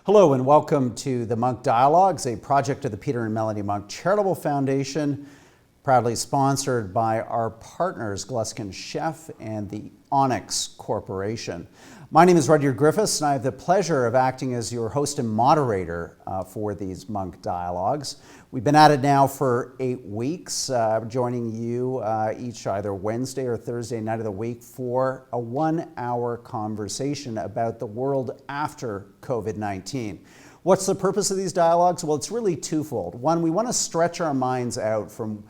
Hello and welcome to the Munk Dialogues, a project of the Peter and Melanie Munk Charitable Foundation, proudly sponsored by our partners Gluskin Sheff and the Onyx Corporation. My name is Rudyard Griffiths and I have the pleasure of acting as your host and moderator for these Munk Dialogues. We've been at it now for 8 weeks, joining you each either Wednesday or Thursday night of the week for a 1-hour conversation about the world after COVID-19. What's the purpose of these dialogues? Well, it's really twofold. One, we want to stretch our minds out from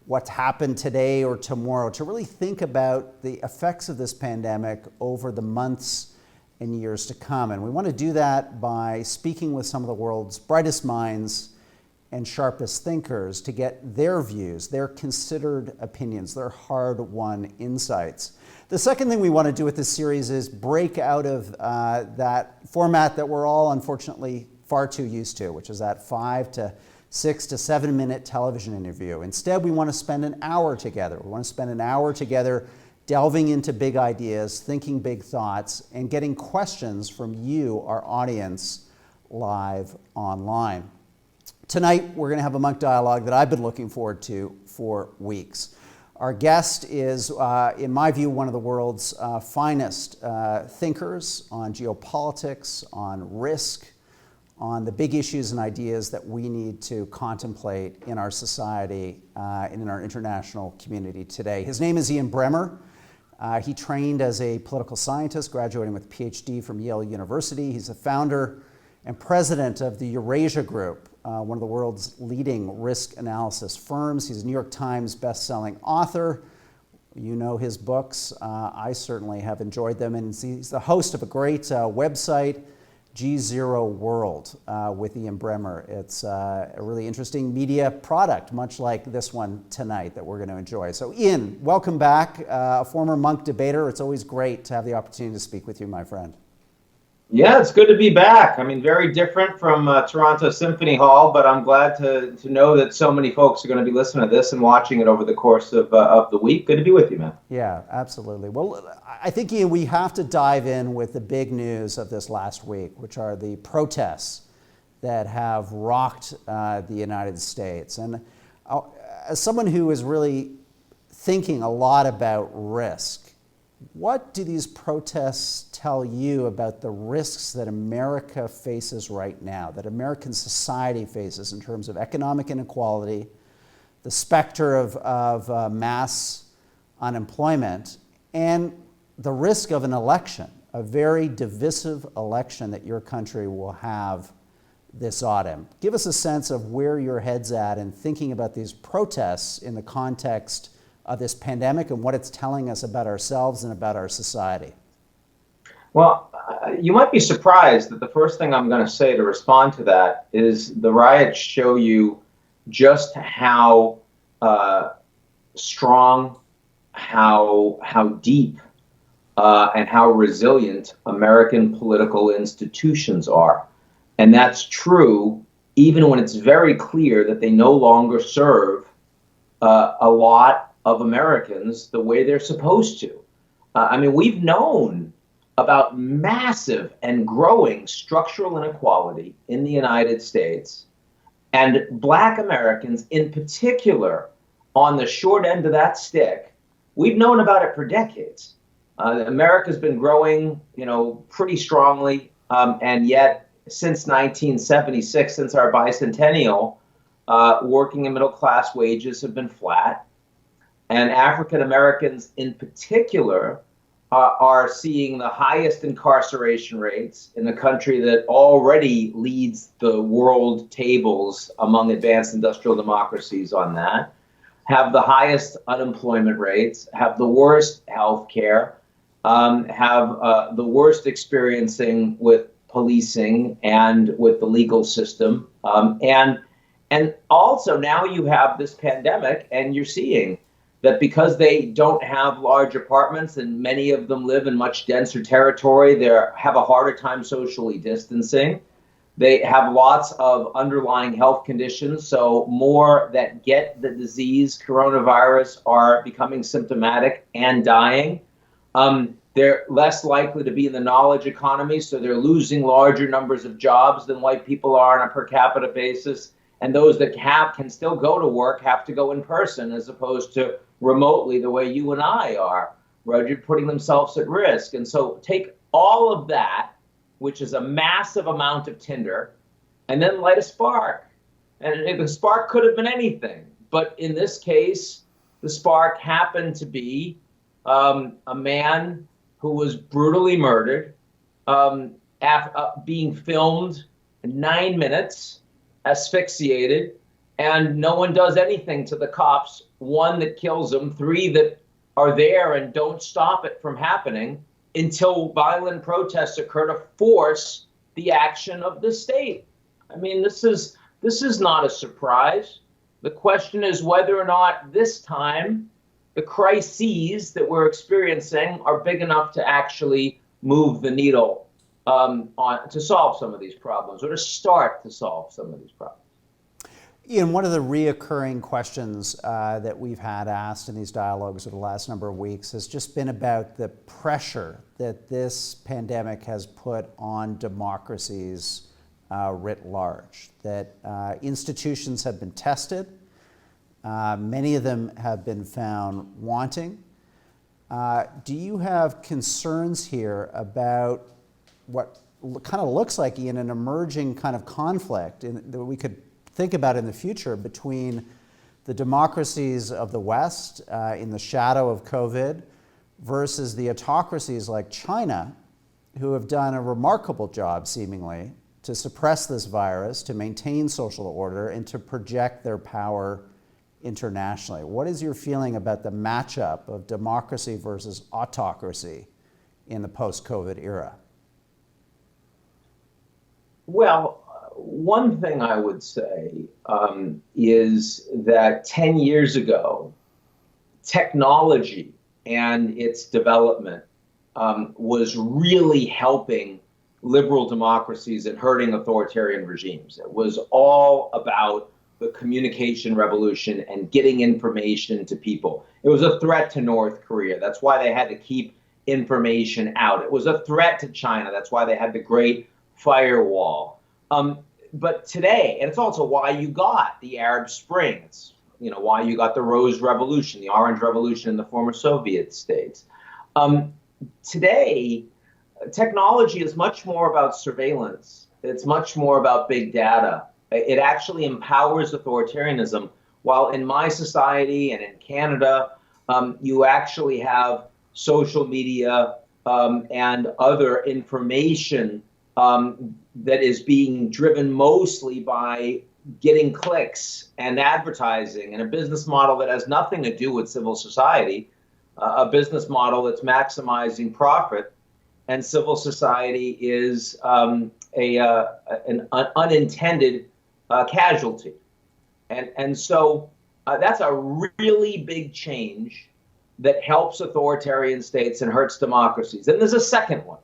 what's happened today or tomorrow to really think about the effects of this pandemic over the months and years to come. And we want to do that by speaking with some of the world's brightest minds and sharpest thinkers to get their views, their considered opinions, their hard-won insights. The second thing we want to do with this series is break out of that format that we're all unfortunately far too used to, which is that 5 to 6 to 7 minute television interview. Instead, we want to spend an hour together. We want to spend an hour together delving into big ideas, thinking big thoughts, and getting questions from you, our audience, live online. Tonight, we're going to have a Munk Dialogue that I've been looking forward to for weeks. Our guest is, in my view, one of the world's finest thinkers on geopolitics, on risk, on the big issues and ideas that we need to contemplate in our society and in our international community today. His name is Ian Bremmer. He trained as a political scientist, graduating with a PhD from Yale University. He's the founder and president of the Eurasia Group, one of the world's leading risk analysis firms. He's a New York Times bestselling author. You know his books. I certainly have enjoyed them. And he's the host of a great website, G0 World, with Ian Bremmer. It's a really interesting media product, much like this one tonight that we're going to enjoy. So Ian, welcome back, a former Munk debater. It's always great to have the opportunity to speak with you, my friend. Yeah, it's good to be back. I mean, very different from Toronto Symphony Hall, but I'm glad to know that so many folks are going to be listening to this and watching it over the course of the week. Good to be with you, man. Yeah, absolutely. Well, I think, Ian, we have to dive in with the big news of this last week, which are the protests that have rocked the United States. And as someone who is really thinking a lot about risk, what do these protests tell you about the risks that America faces right now, that American society faces in terms of economic inequality, the specter of mass unemployment, and the risk of an election, a very divisive election that your country will have this autumn? Give us a sense of where your head's at in thinking about these protests in the context of this pandemic and what it's telling us about ourselves and about our society. Well, you might be surprised that the first thing I'm going to say to respond to that is the riots show you just how strong, how deep, and how resilient American political institutions are. And that's true even when it's very clear that they no longer serve a lot of Americans the way they're supposed to. I mean, we've known about massive and growing structural inequality in the United States, and Black Americans in particular on the short end of that stick. We've known about it for decades. America's been growing, pretty strongly, and yet since 1976, since our bicentennial, working and middle class wages have been flat. And African Americans in particular are seeing the highest incarceration rates in a country that already leads the world tables among advanced industrial democracies on that, have the highest unemployment rates, have the worst health care, have the worst experiencing with policing and with the legal system. And also now you have this pandemic and you're seeing that because they don't have large apartments and many of them live in much denser territory, they have a harder time socially distancing. They have lots of underlying health conditions, so more that get the disease, coronavirus, are becoming symptomatic and dying. They're less likely to be in the knowledge economy, so they're losing larger numbers of jobs than white people are on a per capita basis. And those that can still go to work have to go in person as opposed to remotely the way you and I are, Roger, putting themselves at risk. And so take all of that, which is a massive amount of tinder, and then light a spark. And the spark could have been anything. But in this case, the spark happened to be a man who was brutally murdered, being filmed 9 minutes, asphyxiated, and no one does anything to the cops. One, that kills him. Three, that are there and don't stop it from happening until violent protests occur to force the action of the state. I mean, this is not a surprise. The question is whether or not this time the crises that we're experiencing are big enough to actually move the needle to solve some of these problems, or to start to solve some of these problems. Ian, one of the reoccurring questions that we've had asked in these dialogues over the last number of weeks has just been about the pressure that this pandemic has put on democracies writ large, that institutions have been tested, many of them have been found wanting. Do you have concerns here about what kind of looks like, Ian, an emerging kind of conflict that we could think about in the future between the democracies of the West in the shadow of COVID versus the autocracies like China, who have done a remarkable job, seemingly, to suppress this virus, to maintain social order, and to project their power internationally? What is your feeling about the matchup of democracy versus autocracy in the post-COVID era? Well, one thing I would say is that 10 years ago, technology and its development was really helping liberal democracies and hurting authoritarian regimes. It was all about the communication revolution and getting information to people. It was a threat to North Korea. That's why they had to keep information out. It was a threat to China. That's why they had the Great Firewall. But today, and it's also why you got the Arab Spring. It's why you got the Rose Revolution, the Orange Revolution in the former Soviet states. Today, technology is much more about surveillance. It's much more about big data. It actually empowers authoritarianism. While in my society and in Canada, you actually have social media and other information that is being driven mostly by getting clicks and advertising, and a business model that has nothing to do with civil society, a business model that's maximizing profit, and civil society is an unintended casualty. And so that's a really big change that helps authoritarian states and hurts democracies. And there's a second one,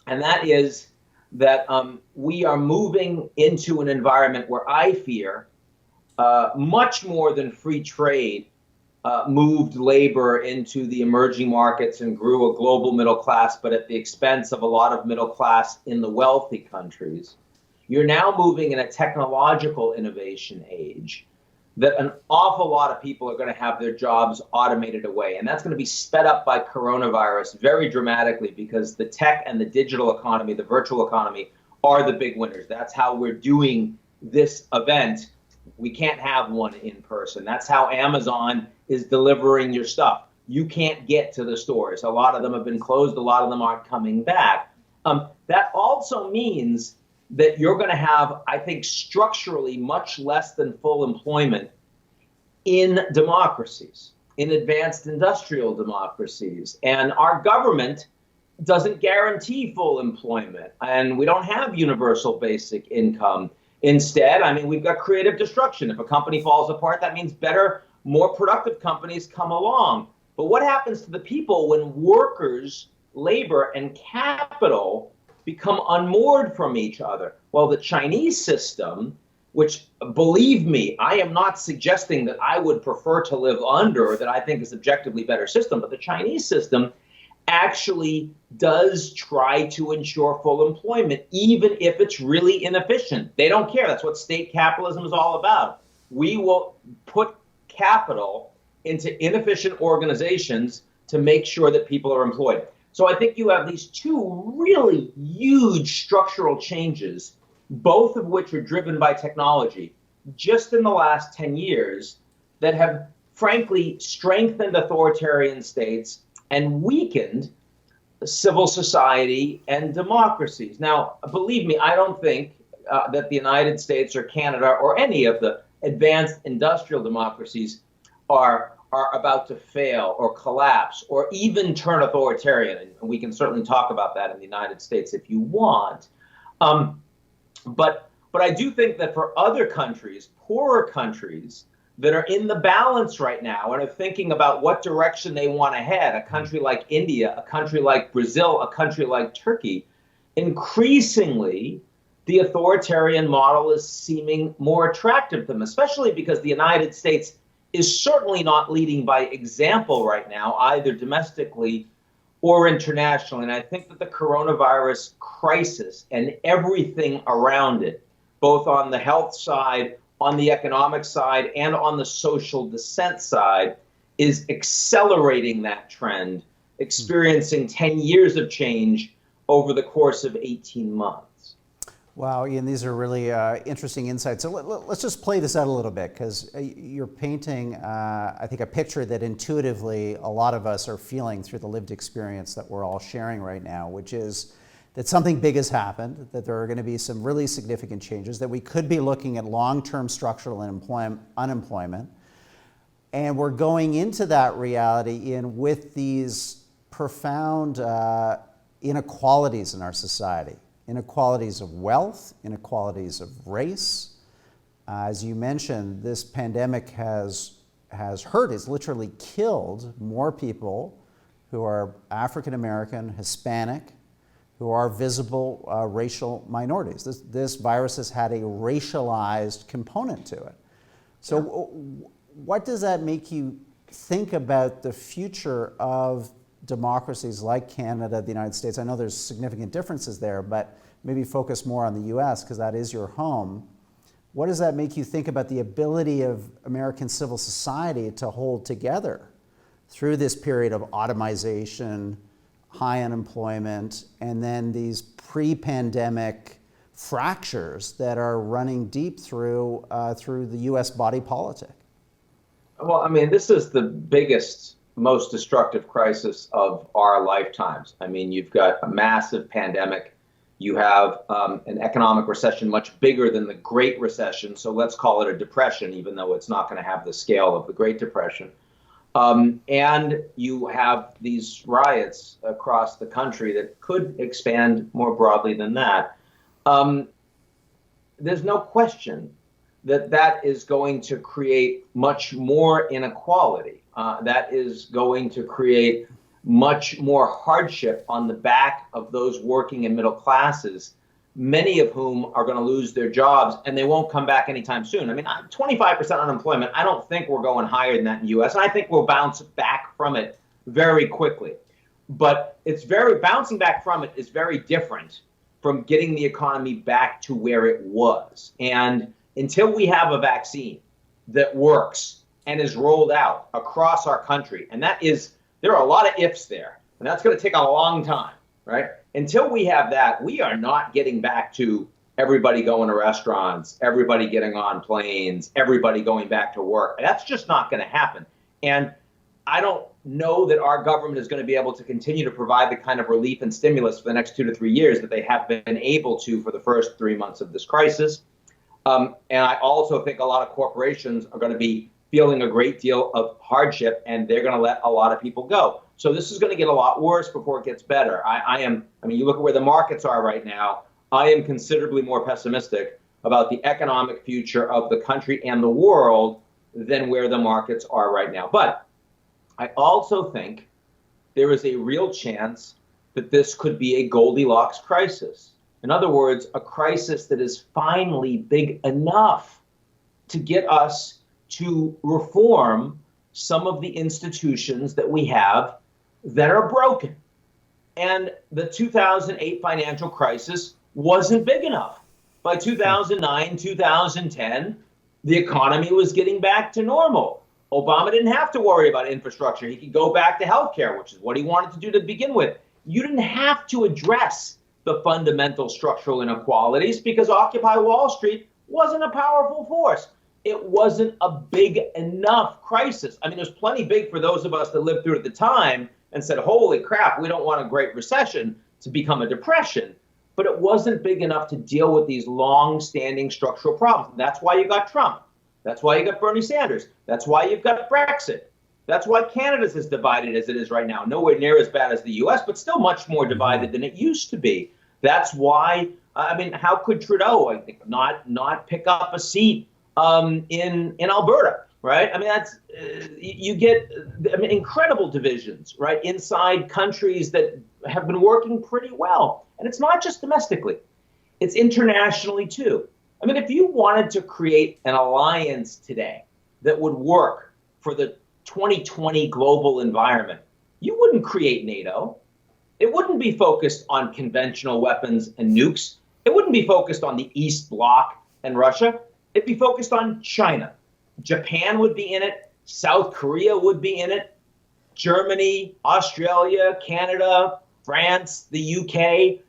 and that is that we are moving into an environment where I fear much more than free trade moved labor into the emerging markets and grew a global middle class, but at the expense of a lot of middle class in the wealthy countries. You're now moving in a technological innovation age that an awful lot of people are going to have their jobs automated away. And that's going to be sped up by coronavirus very dramatically, because the tech and the digital economy, the virtual economy, are the big winners. That's how we're doing this event. We can't have one in person. That's how Amazon is delivering your stuff. You can't get to the stores. A lot of them have been closed. A lot of them aren't coming back. That also means that you're going to have, I think, structurally much less than full employment in democracies, in advanced industrial democracies. And our government doesn't guarantee full employment, and we don't have universal basic income. Instead, I mean, we've got creative destruction. If a company falls apart, that means better, more productive companies come along. But what happens to the people when workers, labor, and capital become unmoored from each other? Well, the Chinese system, which, believe me, I am not suggesting that I would prefer to live under, or that I think is objectively better system, but the Chinese system actually does try to ensure full employment, even if it's really inefficient. They don't care. That's what state capitalism is all about. We will put capital into inefficient organizations to make sure that people are employed. So I think you have these two really huge structural changes, both of which are driven by technology, just in the last 10 years, that have frankly strengthened authoritarian states and weakened civil society and democracies. Now, believe me, I don't think that the United States or Canada or any of the advanced industrial democracies are about to fail or collapse or even turn authoritarian. And we can certainly talk about that in the United States if you want. But I do think that for other countries, poorer countries, that are in the balance right now and are thinking about what direction they want to head, a country like India, a country like Brazil, a country like Turkey, increasingly the authoritarian model is seeming more attractive to them, especially because the United States is certainly not leading by example right now, either domestically or internationally. And I think that the coronavirus crisis and everything around it, both on the health side, on the economic side, and on the social dissent side, is accelerating that trend, experiencing 10 years of change over the course of 18 months. Wow, Ian, these are really interesting insights. So let's just play this out a little bit, because you're painting, I think, a picture that intuitively a lot of us are feeling through the lived experience that we're all sharing right now, which is that something big has happened, that there are going to be some really significant changes, that we could be looking at long-term structural unemployment. And we're going into that reality, Ian, with these profound inequalities in our society. Inequalities of wealth, inequalities of race. As you mentioned, this pandemic has hurt, has literally killed more people who are African American, Hispanic, who are visible racial minorities. This virus has had a racialized component to it. So what does that make you think about the future of democracies like Canada, the United States? I know there's significant differences there, but maybe focus more on the US because that is your home. What does that make you think about the ability of American civil society to hold together through this period of automation, high unemployment, and then these pre-pandemic fractures that are running deep through the US body politic? Well, I mean, this is the biggest, most destructive crisis of our lifetimes. I mean, you've got a massive pandemic. You have an economic recession much bigger than the Great Recession. So let's call it a depression, even though it's not going to have the scale of the Great Depression. And you have these riots across the country that could expand more broadly than that. There's no question that is going to create much more inequality. That is going to create much more hardship on the back of those working and middle classes, many of whom are going to lose their jobs, and they won't come back anytime soon. I mean, 25% unemployment, I don't think we're going higher than that in the U.S., and I think we'll bounce back from it very quickly. But bouncing back from it is very different from getting the economy back to where it was. And until we have a vaccine that works and is rolled out across our country, and there are a lot of ifs there, and that's going to take a long time, right? Until we have that, we are not getting back to everybody going to restaurants, everybody getting on planes, everybody going back to work. That's just not going to happen. And I don't know that our government is going to be able to continue to provide the kind of relief and stimulus for the next 2 to 3 years that they have been able to for the first 3 months of this crisis. And I also think a lot of corporations are going to be feeling a great deal of hardship, and they're going to let a lot of people go. So this is going to get a lot worse before it gets better. I mean, you look at where the markets are right now, I am considerably more pessimistic about the economic future of the country and the world than where the markets are right now. But I also think there is a real chance that this could be a Goldilocks crisis. In other words, a crisis that is finally big enough to get us to reform some of the institutions that we have that are broken. And the 2008 financial crisis wasn't big enough. By 2009, 2010, the economy was getting back to normal. Obama didn't have to worry about infrastructure. He could go back to healthcare, which is what he wanted to do to begin with. You didn't have to address the fundamental structural inequalities because Occupy Wall Street wasn't a powerful force. It wasn't a big enough crisis. I mean, there's plenty big for those of us that lived through it at the time and said, holy crap, we don't want a Great Recession to become a depression. But it wasn't big enough to deal with these long-standing structural problems. That's why you got Trump. That's why you got Bernie Sanders. That's why you've got Brexit. That's why Canada's as divided as it is right now. Nowhere near as bad as the U.S., but still much more divided than it used to be. That's why, I mean, how could Trudeau, I think, not pick up a seat in Alberta, right? I mean, that's you get incredible divisions, right, inside countries that have been working pretty well. And it's not just domestically, it's internationally too. I mean, if you wanted to create an alliance today that would work for the 2020 global environment, you wouldn't create NATO. It wouldn't be focused on conventional weapons and nukes. It wouldn't be focused on the East Bloc and Russia. It'd be focused on China. Japan would be in it. South Korea would be in it. Germany, Australia, Canada, France, the UK,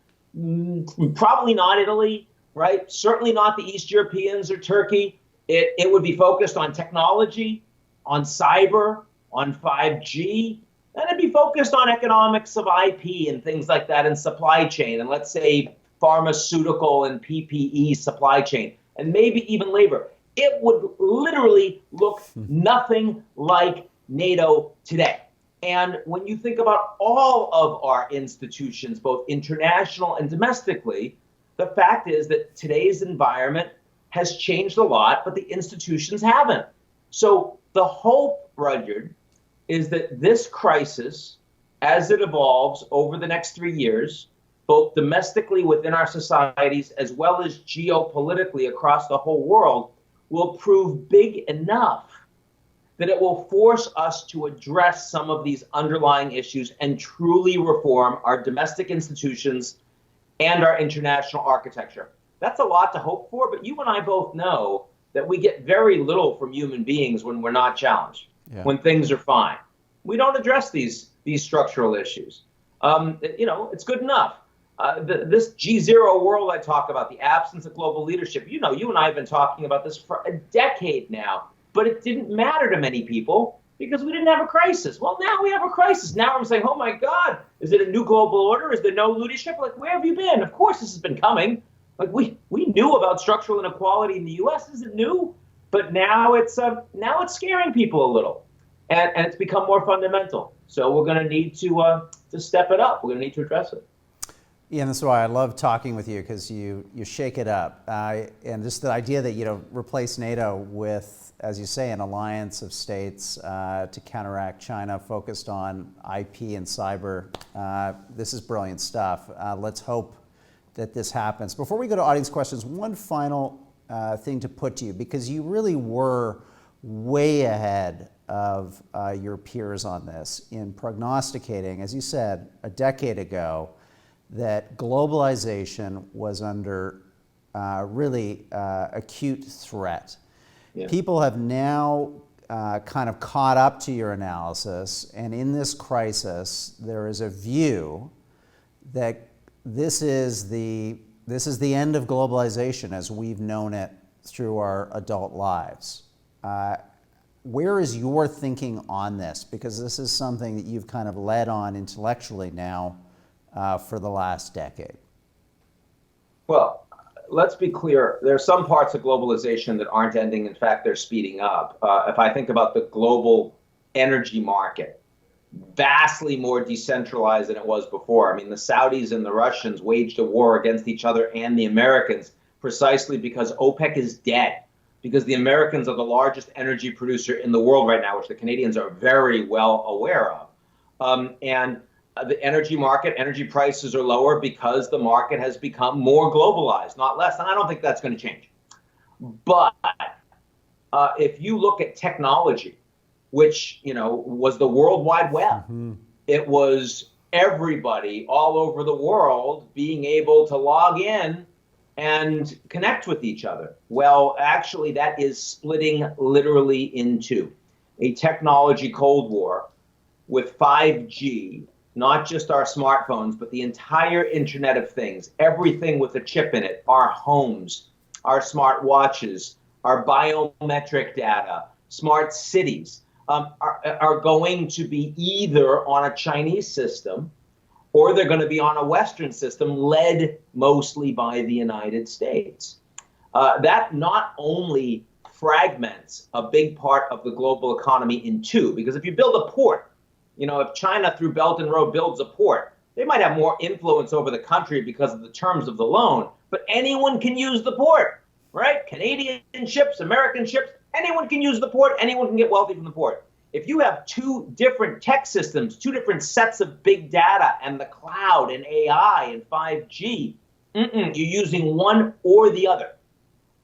probably not Italy, right? Certainly not the East Europeans or Turkey. It would be focused on technology, on cyber, on 5G, and it'd be focused on economics of IP and things like that and supply chain, and let's say pharmaceutical and PPE supply chain, and maybe even labor. It would literally look nothing like NATO today. And when you think about all of our institutions, both international and domestically, the fact is that today's environment has changed a lot, but the institutions haven't. So the hope, Rudyard, is that this crisis, as it evolves over the next 3 years, both domestically within our societies as well as geopolitically across the whole world, will prove big enough that it will force us to address some of these underlying issues and truly reform our domestic institutions and our international architecture. That's a lot to hope for, but you and I both know that we get very little from human beings when we're not challenged, when things are fine. We don't address these structural issues. It's good enough. This G0 world I talk about, the absence of global leadership, you and I have been talking about this for a decade now, but it didn't matter to many people because we didn't have a crisis. Well, now we have a crisis. Now I'm saying, oh my God, is it a new global order? Is there no leadership? Like, where have you been? Of course this has been coming. Like, we knew about structural inequality in the U.S. Isn't new, but now it's scaring people a little, and it's become more fundamental. So we're going to need to step it up. We're going to need to address it. Ian, that's why I love talking with you, because you shake it up. And just the idea that replace NATO with, as you say, an alliance of states to counteract China focused on IP and cyber. This is brilliant stuff. Let's hope that this happens. Before we go to audience questions, one final thing to put to you, because you really were way ahead of your peers on this in prognosticating, as you said, a decade ago, that globalization was under really acute threat. Yeah. People have now kind of caught up to your analysis, and in this crisis, there is a view that this is the end of globalization as we've known it through our adult lives. Where is your thinking on this? Because this is something that you've kind of led on intellectually now for the last decade. Well, let's be clear. There are some parts of globalization that aren't ending. In fact, they're speeding up. If I think about the global energy market, vastly more decentralized than it was before. I mean, the Saudis and the Russians waged a war against each other and the Americans precisely because OPEC is dead, because the Americans are the largest energy producer in the world right now, which the Canadians are very well aware of. And the energy market, energy prices are lower because the market has become more globalized, not less. And I don't think that's going to change. But if you look at technology, which was the World Wide Web, it was everybody all over the world being able to log in and connect with each other. Well, actually, that is splitting literally in two. A technology Cold War with 5G, not just our smartphones, but the entire Internet of Things, everything with a chip in it, our homes, our smart watches, our biometric data, smart cities, are going to be either on a Chinese system or they're going to be on a Western system led mostly by the United States. That not only fragments a big part of the global economy in two, because if you build a port, if China through Belt and Road builds a port, they might have more influence over the country because of the terms of the loan, but anyone can use the port, right? Canadian ships, American ships, anyone can use the port, anyone can get wealthy from the port. If you have two different tech systems, two different sets of big data and the cloud and AI and 5G, you're using one or the other.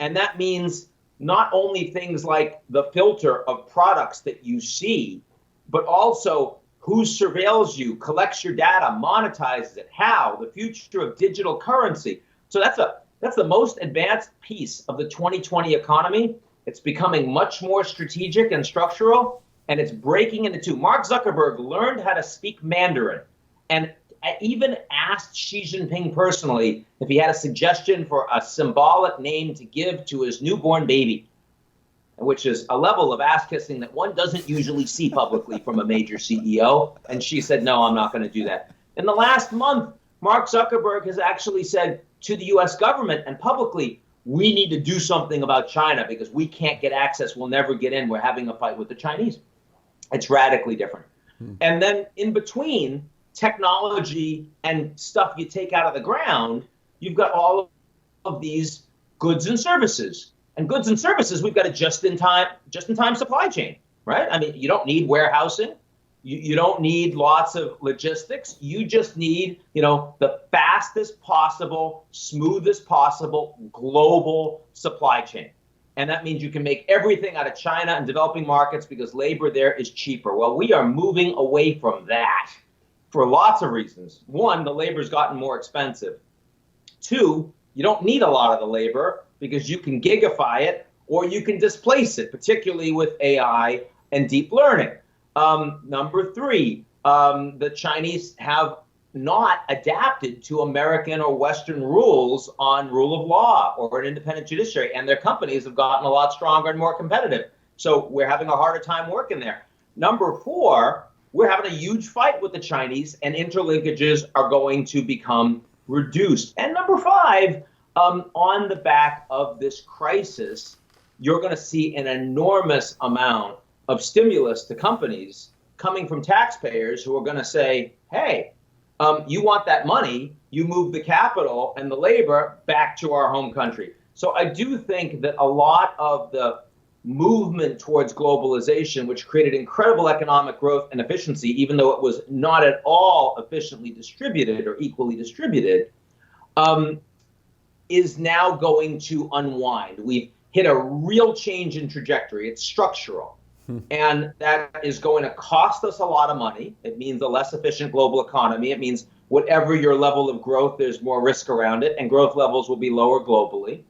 And that means not only things like the filter of products that you see, but also who surveils you, collects your data, monetizes it, how, the future of digital currency. So that's the most advanced piece of the 2020 economy. It's becoming much more strategic and structural, and it's breaking into two. Mark Zuckerberg learned how to speak Mandarin and even asked Xi Jinping personally if he had a suggestion for a symbolic name to give to his newborn baby, which is a level of ass-kissing that one doesn't usually see publicly from a major CEO. And she said, no, I'm not going to do that. In the last month, Mark Zuckerberg has actually said to the U.S. government and publicly, we need to do something about China because we can't get access. We'll never get in. We're having a fight with the Chinese. It's radically different. And then in between technology and stuff you take out of the ground, you've got all of these goods and services. And goods and services, we've got a just-in-time supply chain, right? I mean, you don't need warehousing. You don't need lots of logistics. You just need, the fastest possible, smoothest possible global supply chain. And that means you can make everything out of China and developing markets because labor there is cheaper. Well, we are moving away from that for lots of reasons. One, the labor's gotten more expensive. Two, you don't need a lot of the labor because you can gigify it or you can displace it, particularly with AI and deep learning. Number three, the Chinese have not adapted to American or Western rules on rule of law or an independent judiciary, and their companies have gotten a lot stronger and more competitive. So we're having a harder time working there. Number four, we're having a huge fight with the Chinese, and interlinkages are going to become reduced. And number five, on the back of this crisis, you're going to see an enormous amount of stimulus to companies coming from taxpayers who are going to say, hey, you want that money, you move the capital and the labor back to our home country. So I do think that a lot of the movement towards globalization, which created incredible economic growth and efficiency, even though it was not at all efficiently distributed or equally distributed, is now going to unwind. We've hit a real change in trajectory. It's structural. And that is going to cost us a lot of money. It means a less efficient global economy. It means whatever your level of growth, there's more risk around it, and growth levels will be lower globally.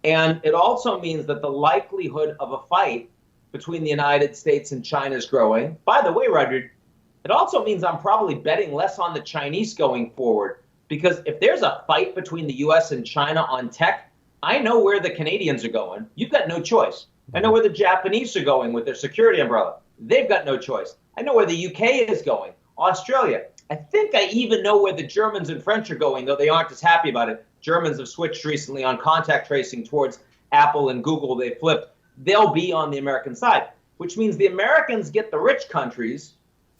And it also means that the likelihood of a fight between the United States and China is growing. By the way, Roger, it also means I'm probably betting less on the Chinese going forward, because if there's a fight between the U.S. and China on tech, I know where the Canadians are going. You've got no choice. I know where the Japanese are going with their security umbrella. They've got no choice. I know where the UK is going, Australia. I think I even know where the Germans and French are going, though they aren't as happy about it. Germans have switched recently on contact tracing towards Apple and Google. They flipped. They'll be on the American side, which means the Americans get the rich countries,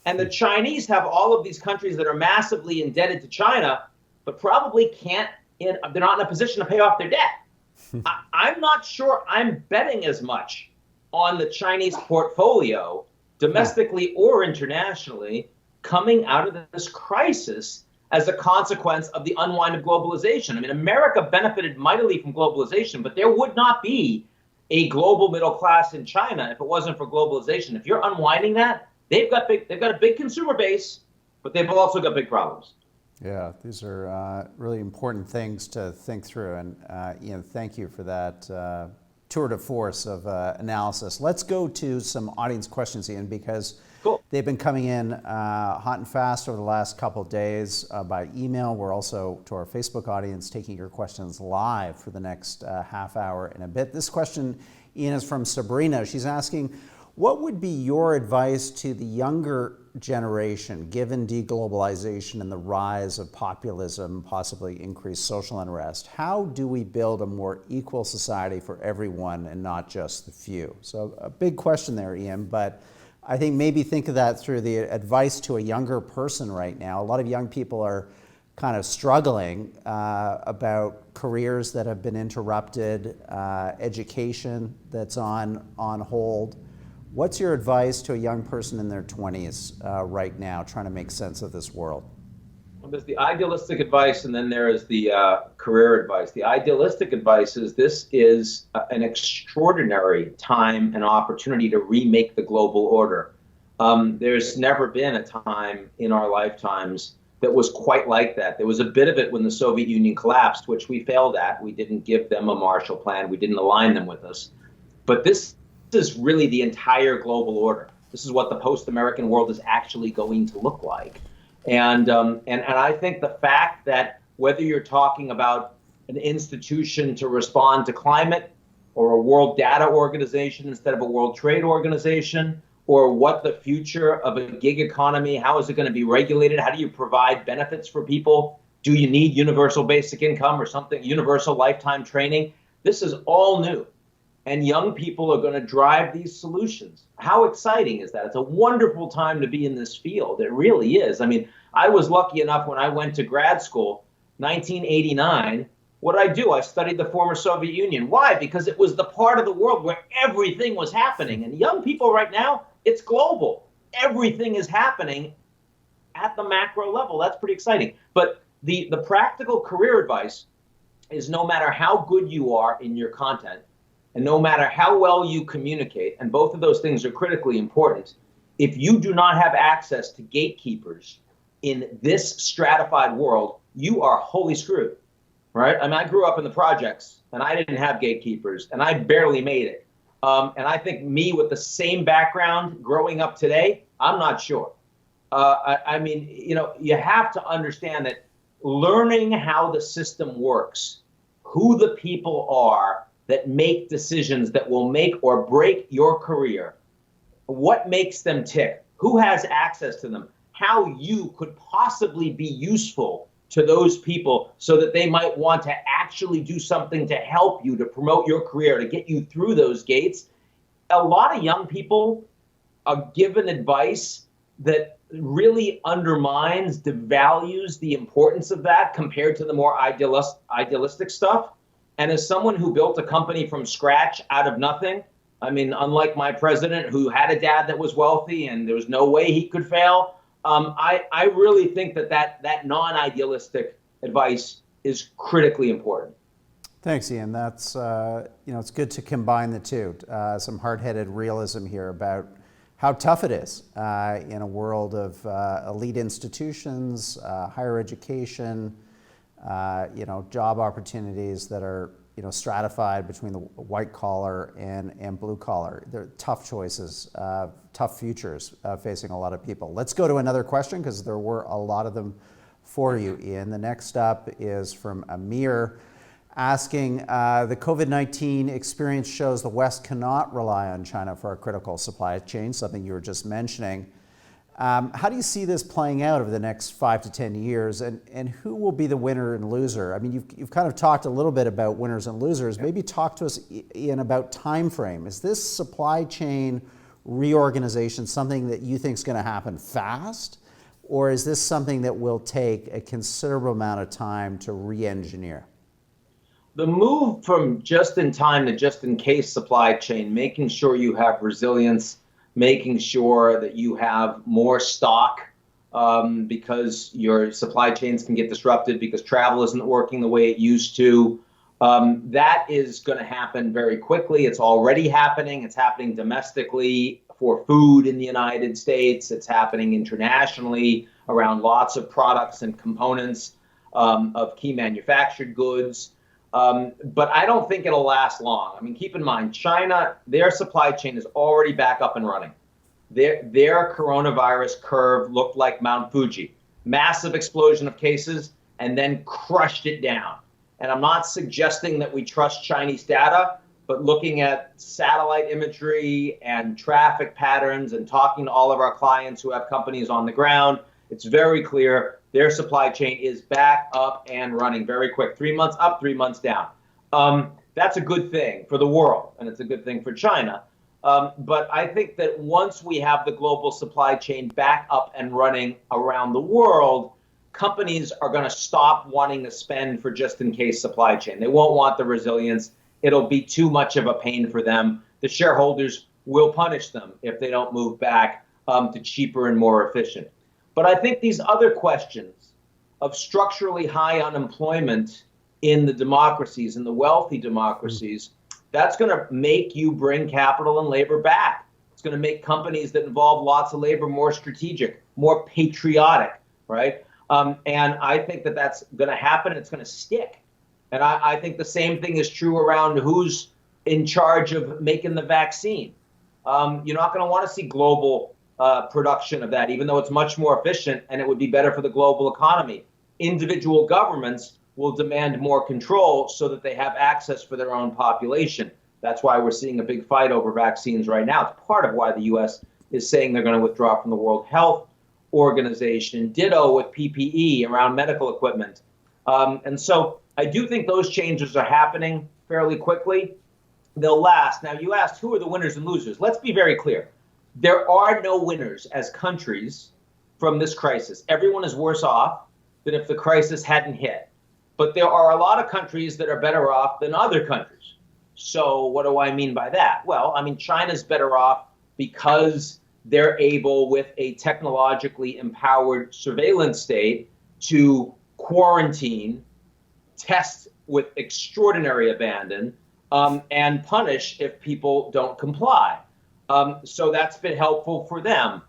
and the Chinese have all of these countries that are massively indebted to China, but probably they're not in a position to pay off their debt. I'm not sure I'm betting as much on the Chinese portfolio, domestically or internationally, coming out of this crisis as a consequence of the unwind of globalization. I mean, America benefited mightily from globalization, but there would not be a global middle class in China if it wasn't for globalization. If you're unwinding that, they've got a big consumer base, but they've also got big problems. Yeah, these are really important things to think through. And Ian, thank you for that tour de force of analysis. Let's go to some audience questions, Ian, because Cool. they've been coming in hot and fast over the last couple of days by email. We're also, to our Facebook audience, taking your questions live for the next half hour and a bit. This question, Ian, is from Sabrina. She's asking, what would be your advice to the younger generation, given deglobalization and the rise of populism, possibly increased social unrest? How do we build a more equal society for everyone and not just the few? So a big question there, Ian, but I think maybe think of that through the advice to a younger person right now. A lot of young people are kind of struggling about careers that have been interrupted, education that's on hold. What's your advice to a young person in their 20s right now trying to make sense of this world? Well, there's the idealistic advice, and then there is the career advice. The idealistic advice is this is an extraordinary time and opportunity to remake the global order. There's never been a time in our lifetimes that was quite like that. There was a bit of it when the Soviet Union collapsed, which we failed at. We didn't give them a Marshall Plan. We didn't align them with us. But this is really the entire global order. This is what the post-American world is actually going to look like. And I think the fact that whether you're talking about an institution to respond to climate or a World Data Organization instead of a World Trade Organization, or what the future of a gig economy, how is it going to be regulated? How do you provide benefits for people? Do you need universal basic income or something, universal lifetime training? This is all new. And young people are going to drive these solutions. How exciting is that? It's a wonderful time to be in this field. It really is. I mean, I was lucky enough when I went to grad school, 1989. What did I do? I studied the former Soviet Union. Why? Because it was the part of the world where everything was happening. And young people right now, it's global. Everything is happening at the macro level. That's pretty exciting. But the practical career advice is no matter how good you are in your content, and no matter how well you communicate, and both of those things are critically important, if you do not have access to gatekeepers in this stratified world, you are wholly screwed, right? I mean, I grew up in the projects, and I didn't have gatekeepers, and I barely made it. And I think me with the same background growing up today, I'm not sure. I mean, you know, you have to understand that learning how the system works, who the people are that make decisions that will make or break your career, what makes them tick, who has access to them, how you could possibly be useful to those people so that they might want to actually do something to help you, to promote your career, to get you through those gates. A lot of young people are given advice that really undermines, devalues the importance of that compared to the more idealistic stuff. And as someone who built a company from scratch out of nothing, I mean, unlike my president who had a dad that was wealthy and there was no way he could fail, I really think that non-idealistic advice is critically important. Thanks, Ian. That's, it's good to combine the two. Some hard-headed realism here about how tough it is in a world of elite institutions, higher education, job opportunities that are, stratified between the white collar and blue collar. They're tough choices, tough futures facing a lot of people. Let's go to another question because there were a lot of them for you, Ian. The next up is from Amir asking, the COVID-19 experience shows the West cannot rely on China for a critical supply chain, something you were just mentioning. How do you see this playing out over the next 5 to 10 years, and who will be the winner and loser? I mean, you've kind of talked a little bit about winners and losers. Maybe talk to us, Ian, about time frame. Is this supply chain reorganization something that you think is going to happen fast, or is this something that will take a considerable amount of time to re-engineer? The move from just-in-time to just-in-case supply chain, making sure you have resilience, making sure that you have more stock because your supply chains can get disrupted because travel isn't working the way it used to. That is going to happen very quickly. It's already happening. It's happening domestically for food in the United States. It's happening internationally around lots of products and components of key manufactured goods. But I don't think it'll last long. I mean, keep in mind, China, their supply chain is already back up and running. Their coronavirus curve looked like Mount Fuji. Massive explosion of cases and then crushed it down. And I'm not suggesting that we trust Chinese data, but looking at satellite imagery and traffic patterns and talking to all of our clients who have companies on the ground, it's very clear their supply chain is back up and running very quick. 3 months up, 3 months down. That's a good thing for the world, and it's a good thing for China. But I think that once we have the global supply chain back up and running around the world, companies are going to stop wanting to spend for just-in-case supply chain. They won't want the resilience. It'll be too much of a pain for them. The shareholders will punish them if they don't move back to cheaper and more efficient. But I think these other questions of structurally high unemployment in the democracies, in the wealthy democracies, that's going to make you bring capital and labor back. It's going to make companies that involve lots of labor more strategic, more patriotic, right? And I think that that's going to happen. It's going to stick. And I think the same thing is true around who's in charge of making the vaccine. You're not going to want to see global production of that, even though it's much more efficient and it would be better for the global economy. Individual governments will demand more control so that they have access for their own population. That's why we're seeing a big fight over vaccines right now. It's part of why the U.S. is saying they're going to withdraw from the World Health Organization. Ditto with PPE around medical equipment. And so I do think those changes are happening fairly quickly. They'll last. Now, you asked who are the winners and losers. Let's be very clear. There are no winners as countries from this crisis. Everyone is worse off than if the crisis hadn't hit. But there are a lot of countries that are better off than other countries. So what do I mean by that? Well, I mean, China's better off because they're able, with a technologically empowered surveillance state, to quarantine, test with extraordinary abandon, and punish if people don't comply. So that's been helpful for them.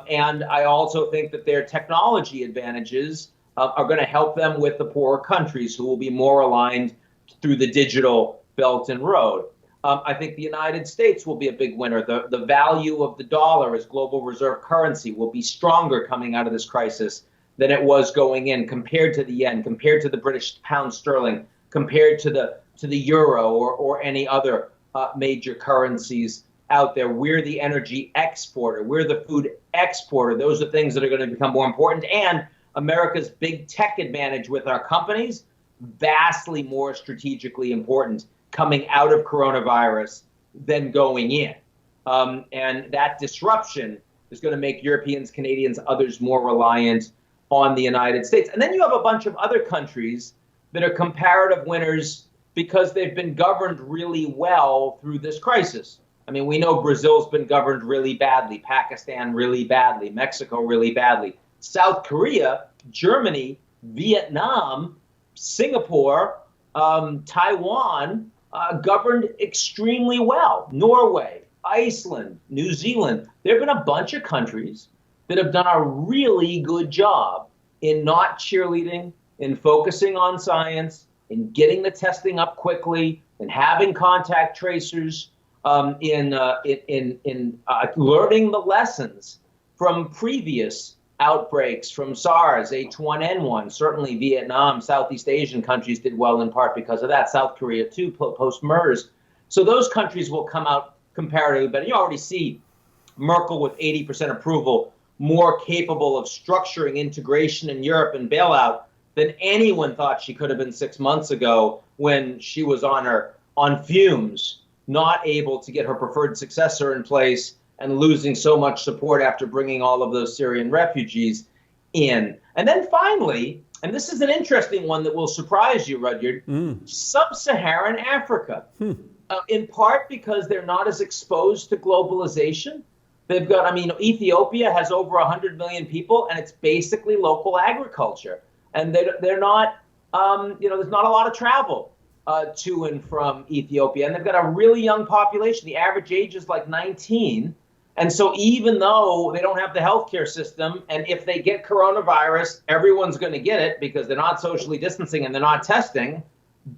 And I also think that their technology advantages are going to help them with the poorer countries who will be more aligned through the digital Belt and Road. I think the United States will be a big winner. The value of the dollar as global reserve currency will be stronger coming out of this crisis than it was going in, compared to the yen, compared to the British pound sterling, compared to the euro or any other major currencies out there. We're the energy exporter. We're the food exporter. Those are things that are going to become more important. And America's big tech advantage with our companies, vastly more strategically important coming out of coronavirus than going in. And that disruption is going to make Europeans, Canadians, others more reliant on the United States. And then you have a bunch of other countries that are comparative winners because they've been governed really well through this crisis. I mean, we know Brazil's been governed really badly, Pakistan really badly, Mexico really badly. South Korea, Germany, Vietnam, Singapore, Taiwan governed extremely well. Norway, Iceland, New Zealand. There have been a bunch of countries that have done a really good job in not cheerleading, in focusing on science, in getting the testing up quickly, in having contact tracers, in learning the lessons from previous outbreaks from SARS, H1N1. Certainly Vietnam, Southeast Asian countries did well in part because of that. South Korea too, post-MERS. So those countries will come out comparatively better. You already see Merkel with 80% approval, more capable of structuring integration in Europe and bailout than anyone thought she could have been 6 months ago when she was on fumes, not able to get her preferred successor in place and losing so much support after bringing all of those Syrian refugees in. And then finally, and this is an interesting one that will surprise you, Rudyard, Sub-Saharan Africa, in part because they're not as exposed to globalization. They've got, I mean, Ethiopia has over 100 million people, and it's basically local agriculture. And they're not, there's not a lot of travel to and from Ethiopia. And they've got a really young population. The average age is like 19. And so even though they don't have the healthcare system, and if they get coronavirus, everyone's going to get it because they're not socially distancing and they're not testing,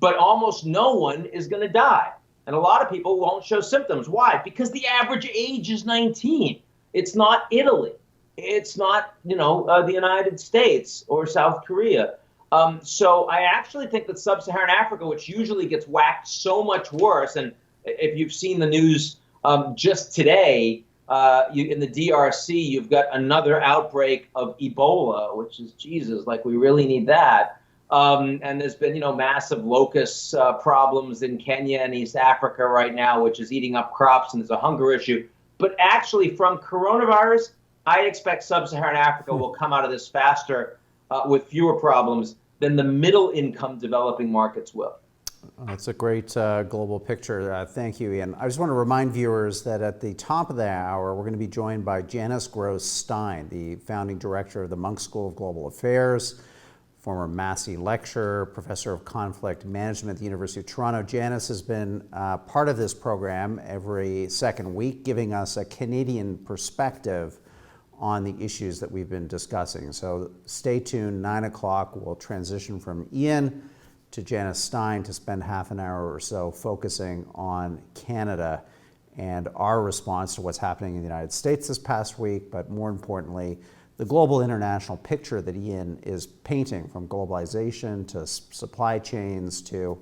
but almost no one is going to die. And a lot of people won't show symptoms. Why? Because the average age is 19. It's not Italy. It's not, the United States or South Korea. So I actually think that sub-Saharan Africa, which usually gets whacked so much worse, and if you've seen the news just today, in the DRC, you've got another outbreak of Ebola, which is, Jesus, like we really need that. And there's been, massive locust problems in Kenya and East Africa right now, which is eating up crops, and there's a hunger issue. But actually, from coronavirus, I expect sub-Saharan Africa will come out of this faster with fewer problems than the middle-income developing markets will. That's a great global picture. Thank you, Ian. I just want to remind viewers that at the top of the hour, we're going to be joined by Janice Gross-Stein, the founding director of the Munk School of Global Affairs, former Massey lecturer, professor of conflict management at the University of Toronto. Janice has been part of this program every second week, giving us a Canadian perspective on the issues that we've been discussing. So stay tuned, 9 o'clock, we'll transition from Ian to Janice Stein to spend half an hour or so focusing on Canada and our response to what's happening in the United States this past week, but more importantly, the global international picture that Ian is painting, from globalization to supply chains to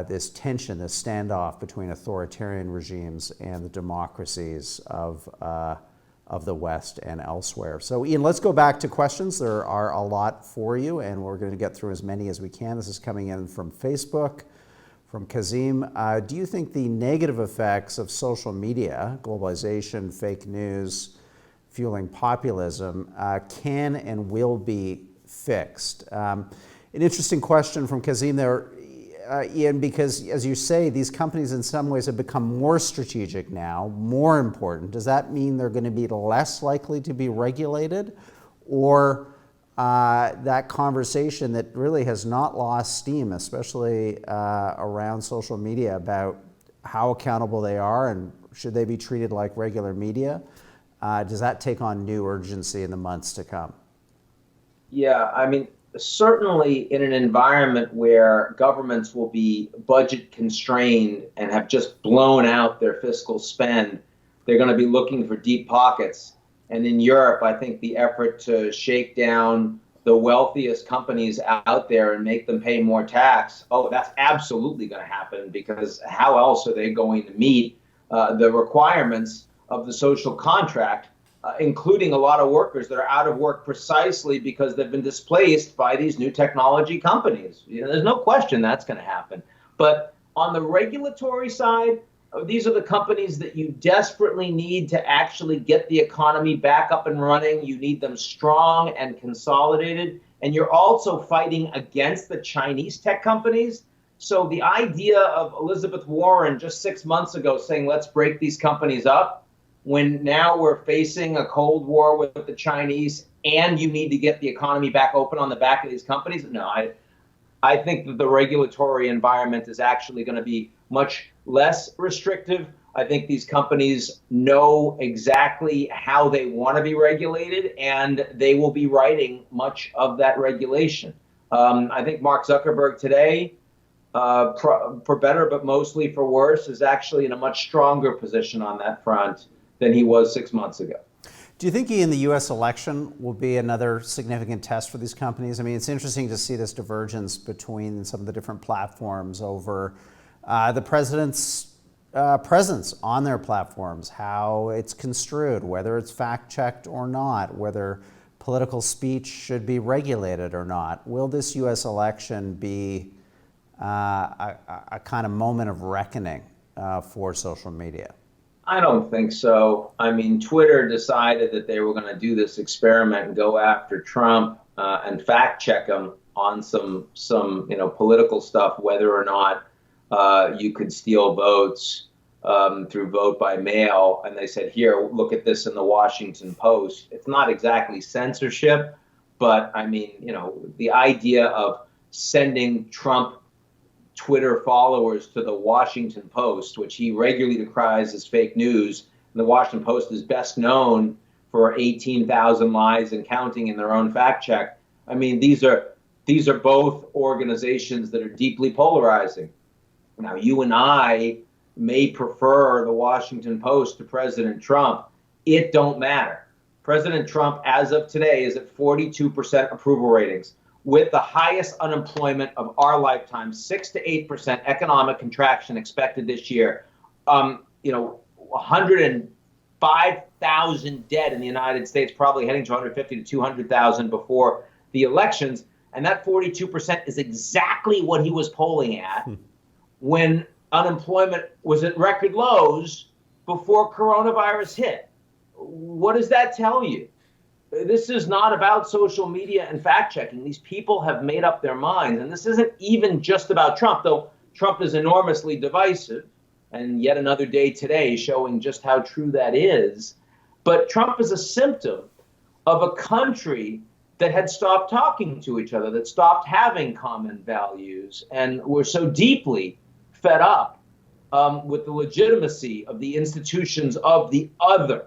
this tension, this standoff between authoritarian regimes and the democracies of the West and elsewhere. So Ian, let's go back to questions. There are a lot for you, and we're going to get through as many as we can. This is coming in from Facebook, from Kazim. Do you think the negative effects of social media, globalization, fake news, fueling populism, can and will be fixed? An interesting question from Kazim there, Ian, because as you say, these companies in some ways have become more strategic now, more important. Does that mean they're going to be less likely to be regulated? Or that conversation that really has not lost steam, especially around social media, about how accountable they are and should they be treated like regular media? Does that take on new urgency in the months to come? Yeah, I mean, certainly in an environment where governments will be budget constrained and have just blown out their fiscal spend, they're going to be looking for deep pockets. And in Europe, I think the effort to shake down the wealthiest companies out there and make them pay more tax, that's absolutely going to happen, because how else are they going to meet the requirements of the social contract, including a lot of workers that are out of work precisely because they've been displaced by these new technology companies. There's no question that's going to happen. But on the regulatory side, these are the companies that you desperately need to actually get the economy back up and running. You need them strong and consolidated. And you're also fighting against the Chinese tech companies. So the idea of Elizabeth Warren just 6 months ago saying, let's break these companies up, when now we're facing a Cold War with the Chinese and you need to get the economy back open on the back of these companies. No, I think that the regulatory environment is actually going to be much less restrictive. I think these companies know exactly how they want to be regulated, and they will be writing much of that regulation. I think Mark Zuckerberg today, for better but mostly for worse, is actually in a much stronger position on that front than he was 6 months ago. Do you think, Ian, the U.S. election will be another significant test for these companies? I mean, it's interesting to see this divergence between some of the different platforms over the president's presence on their platforms, how it's construed, whether it's fact-checked or not, whether political speech should be regulated or not. Will this U.S. election be a kind of moment of reckoning for social media? I don't think so. I mean, Twitter decided that they were going to do this experiment and go after Trump and fact check him on some political stuff, whether or not you could steal votes through vote by mail. And they said, here, look at this in the Washington Post. It's not exactly censorship, but I mean, the idea of sending Trump Twitter followers to the Washington Post, which he regularly decries as fake news, The Washington Post is best known for 18,000 lies and counting in their own fact check. I mean, these are both organizations that are deeply polarizing. Now, you and I may prefer the Washington Post to President Trump. It don't matter. President Trump, as of today, is at 42% approval ratings, with the highest unemployment of our lifetime, 6 to 8% economic contraction expected this year. 105,000 dead in the United States, probably heading to 150 to 200,000 before the elections. And that 42% is exactly what he was polling at when unemployment was at record lows before coronavirus hit. What does that tell you? This is not about social media and fact-checking. These people have made up their minds. And this isn't even just about Trump, though Trump is enormously divisive. And yet another day today showing just how true that is. But Trump is a symptom of a country that had stopped talking to each other, that stopped having common values, and were so deeply fed up with the legitimacy of the institutions of the other.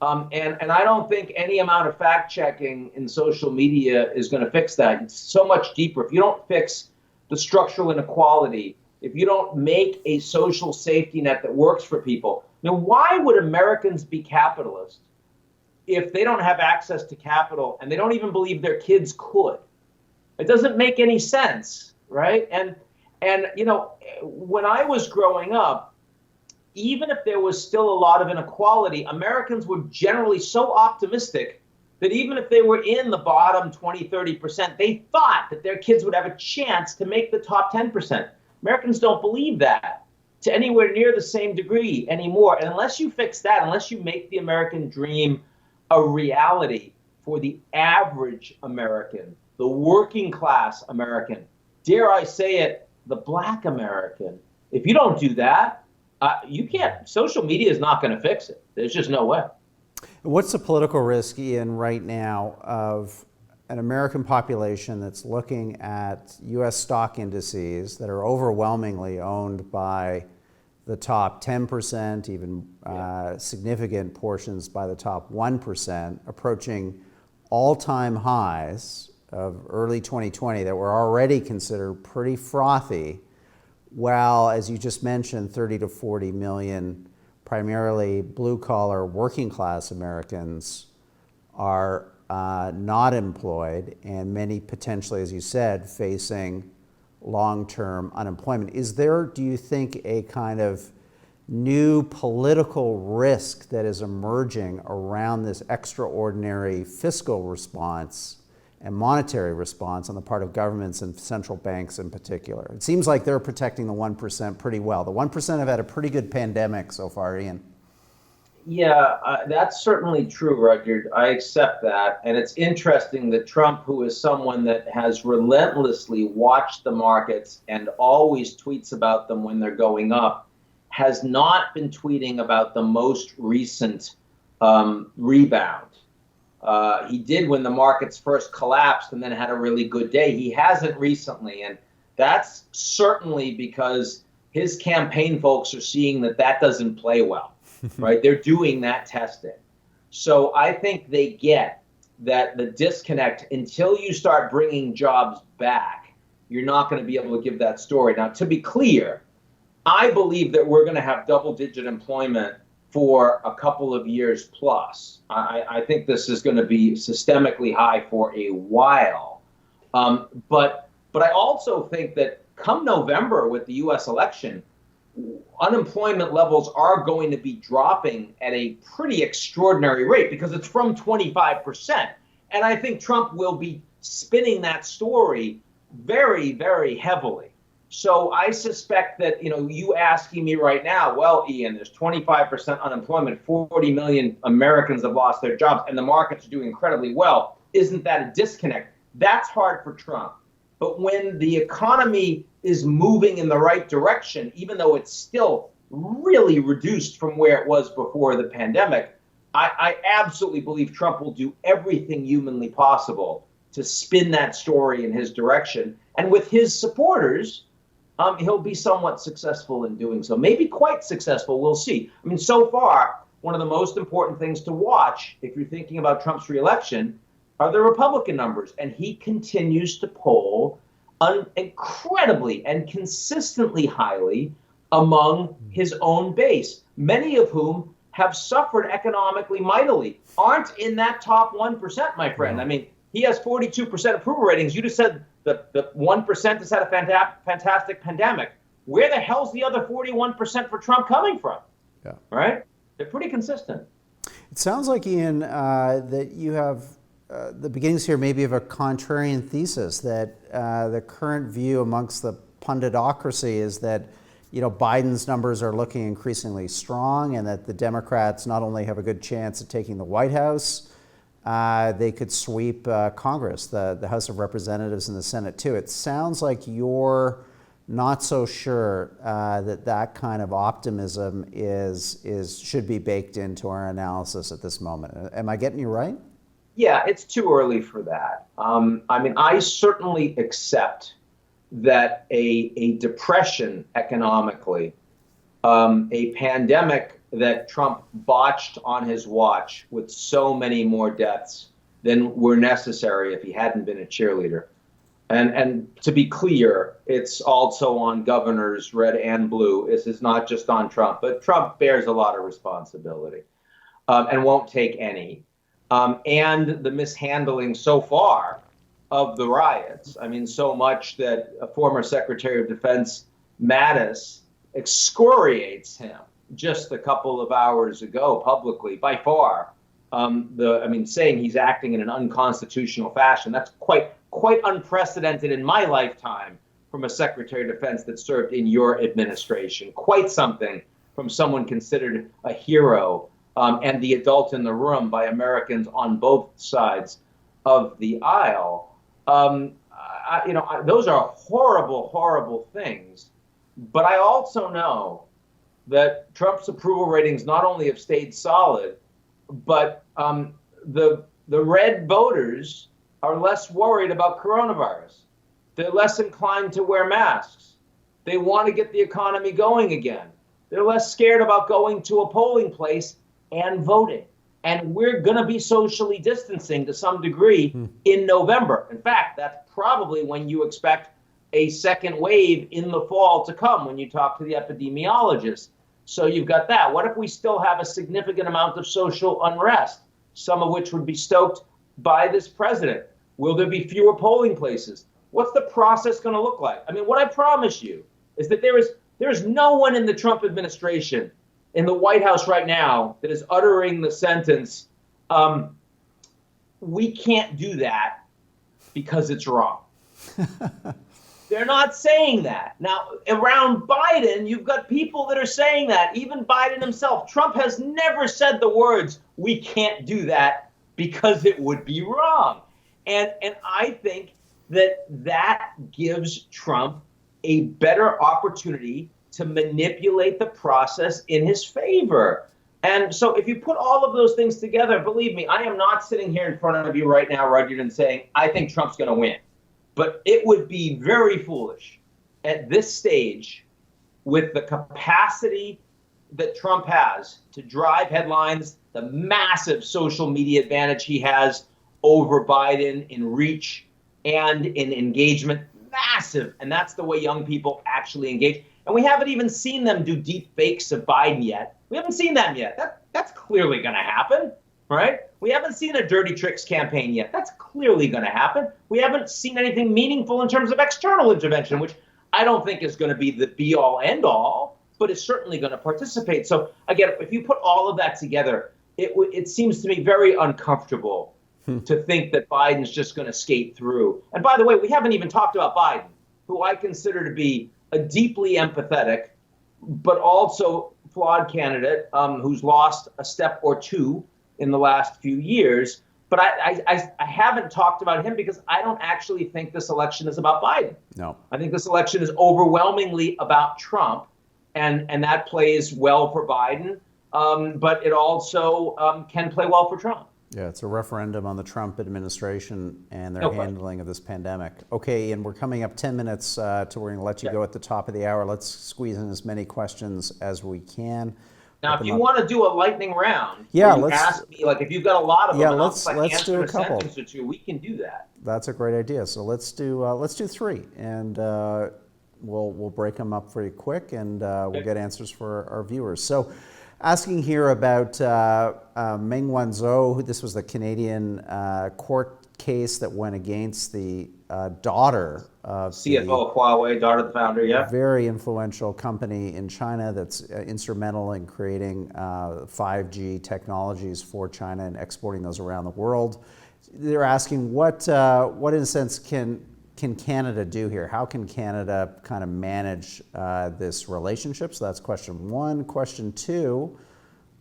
And I don't think any amount of fact-checking in social media is going to fix that. It's so much deeper. If you don't fix the structural inequality, if you don't make a social safety net that works for people, why would Americans be capitalists if they don't have access to capital and they don't even believe their kids could? It doesn't make any sense, right? And when I was growing up, even if there was still a lot of inequality, Americans were generally so optimistic that even if they were in the bottom 20, 30%, they thought that their kids would have a chance to make the top 10%. Americans don't believe that to anywhere near the same degree anymore. And unless you fix that, unless you make the American dream a reality for the average American, the working class American, dare I say it, the Black American, if you don't do that, you can't. Social media is not going to fix it. There's just no way. What's the political risk, Ian, right now of an American population that's looking at U.S. stock indices that are overwhelmingly owned by the top 10%, even significant portions by the top 1%, approaching all-time highs of early 2020 that were already considered pretty frothy, while, as you just mentioned, 30 to 40 million primarily blue-collar working-class Americans are not employed, and many potentially, as you said, facing long-term unemployment. Is there, do you think, a kind of new political risk that is emerging around this extraordinary fiscal response and monetary response on the part of governments and central banks in particular? It seems like they're protecting the 1% pretty well. The 1% have had a pretty good pandemic so far, Ian. Yeah, that's certainly true, Rudyard. I accept that. And it's interesting that Trump, who is someone that has relentlessly watched the markets and always tweets about them when they're going up, has not been tweeting about the most recent rebound. He did when the markets first collapsed and then had a really good day. He hasn't recently. And that's certainly because his campaign folks are seeing that that doesn't play well. Right? They're doing that testing. So I think they get that the disconnect, until you start bringing jobs back, you're not going to be able to give that story. Now, to be clear, I believe that we're going to have double-digit employment for a couple of years plus. I think this is going to be systemically high for a while. But I also think that come November with the U.S. election, unemployment levels are going to be dropping at a pretty extraordinary rate because it's from 25%. And I think Trump will be spinning that story very, very heavily. So I suspect that, you asking me right now, well, Ian, there's 25% unemployment, 40 million Americans have lost their jobs, and the markets are doing incredibly well. Isn't that a disconnect? That's hard for Trump. But when the economy is moving in the right direction, even though it's still really reduced from where it was before the pandemic, I absolutely believe Trump will do everything humanly possible to spin that story in his direction. And with his supporters, he'll be somewhat successful in doing so. Maybe quite successful, we'll see. I mean, so far, one of the most important things to watch if you're thinking about Trump's reelection are the Republican numbers. And he continues to poll incredibly and consistently highly among his own base, many of whom have suffered economically mightily, aren't in that top 1%, my friend. I mean, he has 42% approval ratings. You just said the 1% has had a fantastic pandemic. Where the hell's the other 41% for Trump coming from? Yeah. Right? They're pretty consistent. It sounds like, Ian, that you have the beginnings here maybe of a contrarian thesis, that the current view amongst the punditocracy is that Biden's numbers are looking increasingly strong, and that the Democrats not only have a good chance at taking the White House, they could sweep Congress, the House of Representatives and the Senate too. It sounds like you're not so sure that kind of optimism should be baked into our analysis at this moment. Am I getting you right? Yeah, it's too early for that. I mean, I certainly accept that a depression economically, a pandemic that Trump botched on his watch with so many more deaths than were necessary if he hadn't been a cheerleader. And to be clear, it's also on governors, red and blue. This is not just on Trump, but Trump bears a lot of responsibility and won't take any. And the mishandling so far of the riots. I mean, so much that a former Secretary of Defense, Mattis, excoriates him just a couple of hours ago publicly, by far. Saying he's acting in an unconstitutional fashion. That's quite unprecedented in my lifetime from a Secretary of Defense that served in your administration. Quite something from someone considered a hero and the adult in the room by Americans on both sides of the aisle. Those are horrible, horrible things. But I also know that Trump's approval ratings not only have stayed solid, but the red voters are less worried about coronavirus. They're less inclined to wear masks. They want to get the economy going again. They're less scared about going to a polling place and voting. And we're going to be socially distancing to some degree in November. In fact, that's probably when you expect a second wave in the fall to come when you talk to the epidemiologists. So you've got that. What if we still have a significant amount of social unrest, some of which would be stoked by this president? Will there be fewer polling places? What's the process going to look like? I mean, what I promise you is that there is no one in the Trump administration in the White House right now that is uttering the sentence, we can't do that because it's wrong. They're not saying that. Now, around Biden, you've got people that are saying that, even Biden himself. Trump has never said the words, we can't do that because it would be wrong. And I think that gives Trump a better opportunity to manipulate the process in his favor. And so if you put all of those things together, believe me, I am not sitting here in front of you right now, Rudyard, and saying, I think Trump's going to win. But it would be very foolish at this stage, with the capacity that Trump has to drive headlines, the massive social media advantage he has over Biden in reach and in engagement, massive. And that's the way young people actually engage. And we haven't even seen them do deep fakes of Biden yet. We haven't seen them yet. That's clearly going to happen, right? We haven't seen a dirty tricks campaign yet. That's clearly going to happen. We haven't seen anything meaningful in terms of external intervention, which I don't think is going to be the be-all, end-all, but is certainly going to participate. So again, if you put all of that together, it seems to me very uncomfortable to think that Biden's just going to skate through. And by the way, we haven't even talked about Biden, who I consider to be a deeply empathetic, but also flawed candidate who's lost a step or two in the last few years. But I haven't talked about him because I don't actually think this election is about Biden. No. I think this election is overwhelmingly about Trump, and that plays well for Biden, but it also can play well for Trump. Yeah, it's a referendum on the Trump administration and their handling of this pandemic. Okay, and we're coming up 10 minutes to we're going to let you go at the top of the hour. Let's squeeze in as many questions as we can. Now, if you want to do a lightning round, yeah, where you ask me, like, if you've got a lot of them, and I'll just like let's do answer a a couple. sentence or two, we can do that. That's a great idea. So let's do three, and we'll break them up pretty quick, and we'll get answers for our viewers. So, asking here about Meng Wanzhou, who this was the Canadian court case that went against the daughter of CFO of Huawei, daughter of the founder, yeah. Very influential company in China that's instrumental in creating 5G technologies for China and exporting those around the world. They're asking what in a sense can Canada do here? How can Canada kind of manage this relationship? So that's question one. Question two.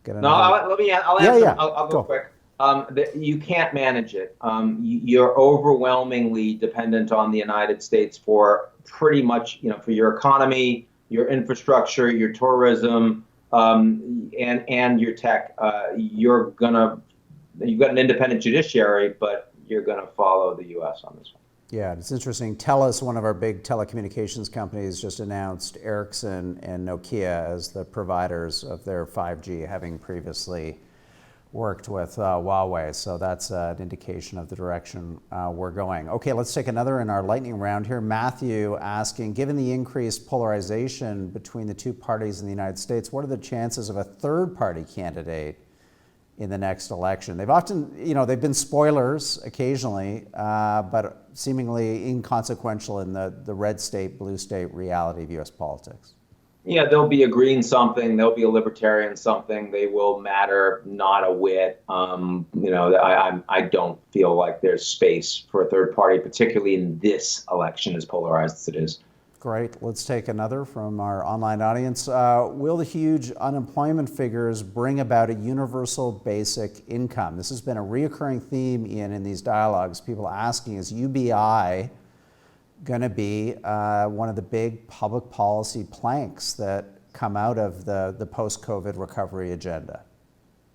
I'll go quick. You can't manage it. You're overwhelmingly dependent on the United States for pretty much, for your economy, your infrastructure, your tourism, and your tech. You've got an independent judiciary, but you're going to follow the U.S. on this one. Yeah, it's interesting. TELUS, one of our big telecommunications companies, just announced Ericsson and Nokia as the providers of their 5G, having previously worked with Huawei. So that's an indication of the direction we're going. Okay, let's take another in our lightning round here. Matthew asking, given the increased polarization between the two parties in the United States, what are the chances of a third party candidate in the next election? They've often, they've been spoilers occasionally, but seemingly inconsequential in the red state, blue state reality of U.S. politics. Yeah, there'll be a green something, there'll be a libertarian something. They will matter not a whit. I don't feel like there's space for a third party, particularly in this election, as polarized as it is. Great. Let's take another from our online audience. Will the huge unemployment figures bring about a universal basic income? This has been a reoccurring theme, Ian, in these dialogues. People asking, is UBI going to be one of the big public policy planks that come out of the post-COVID recovery agenda?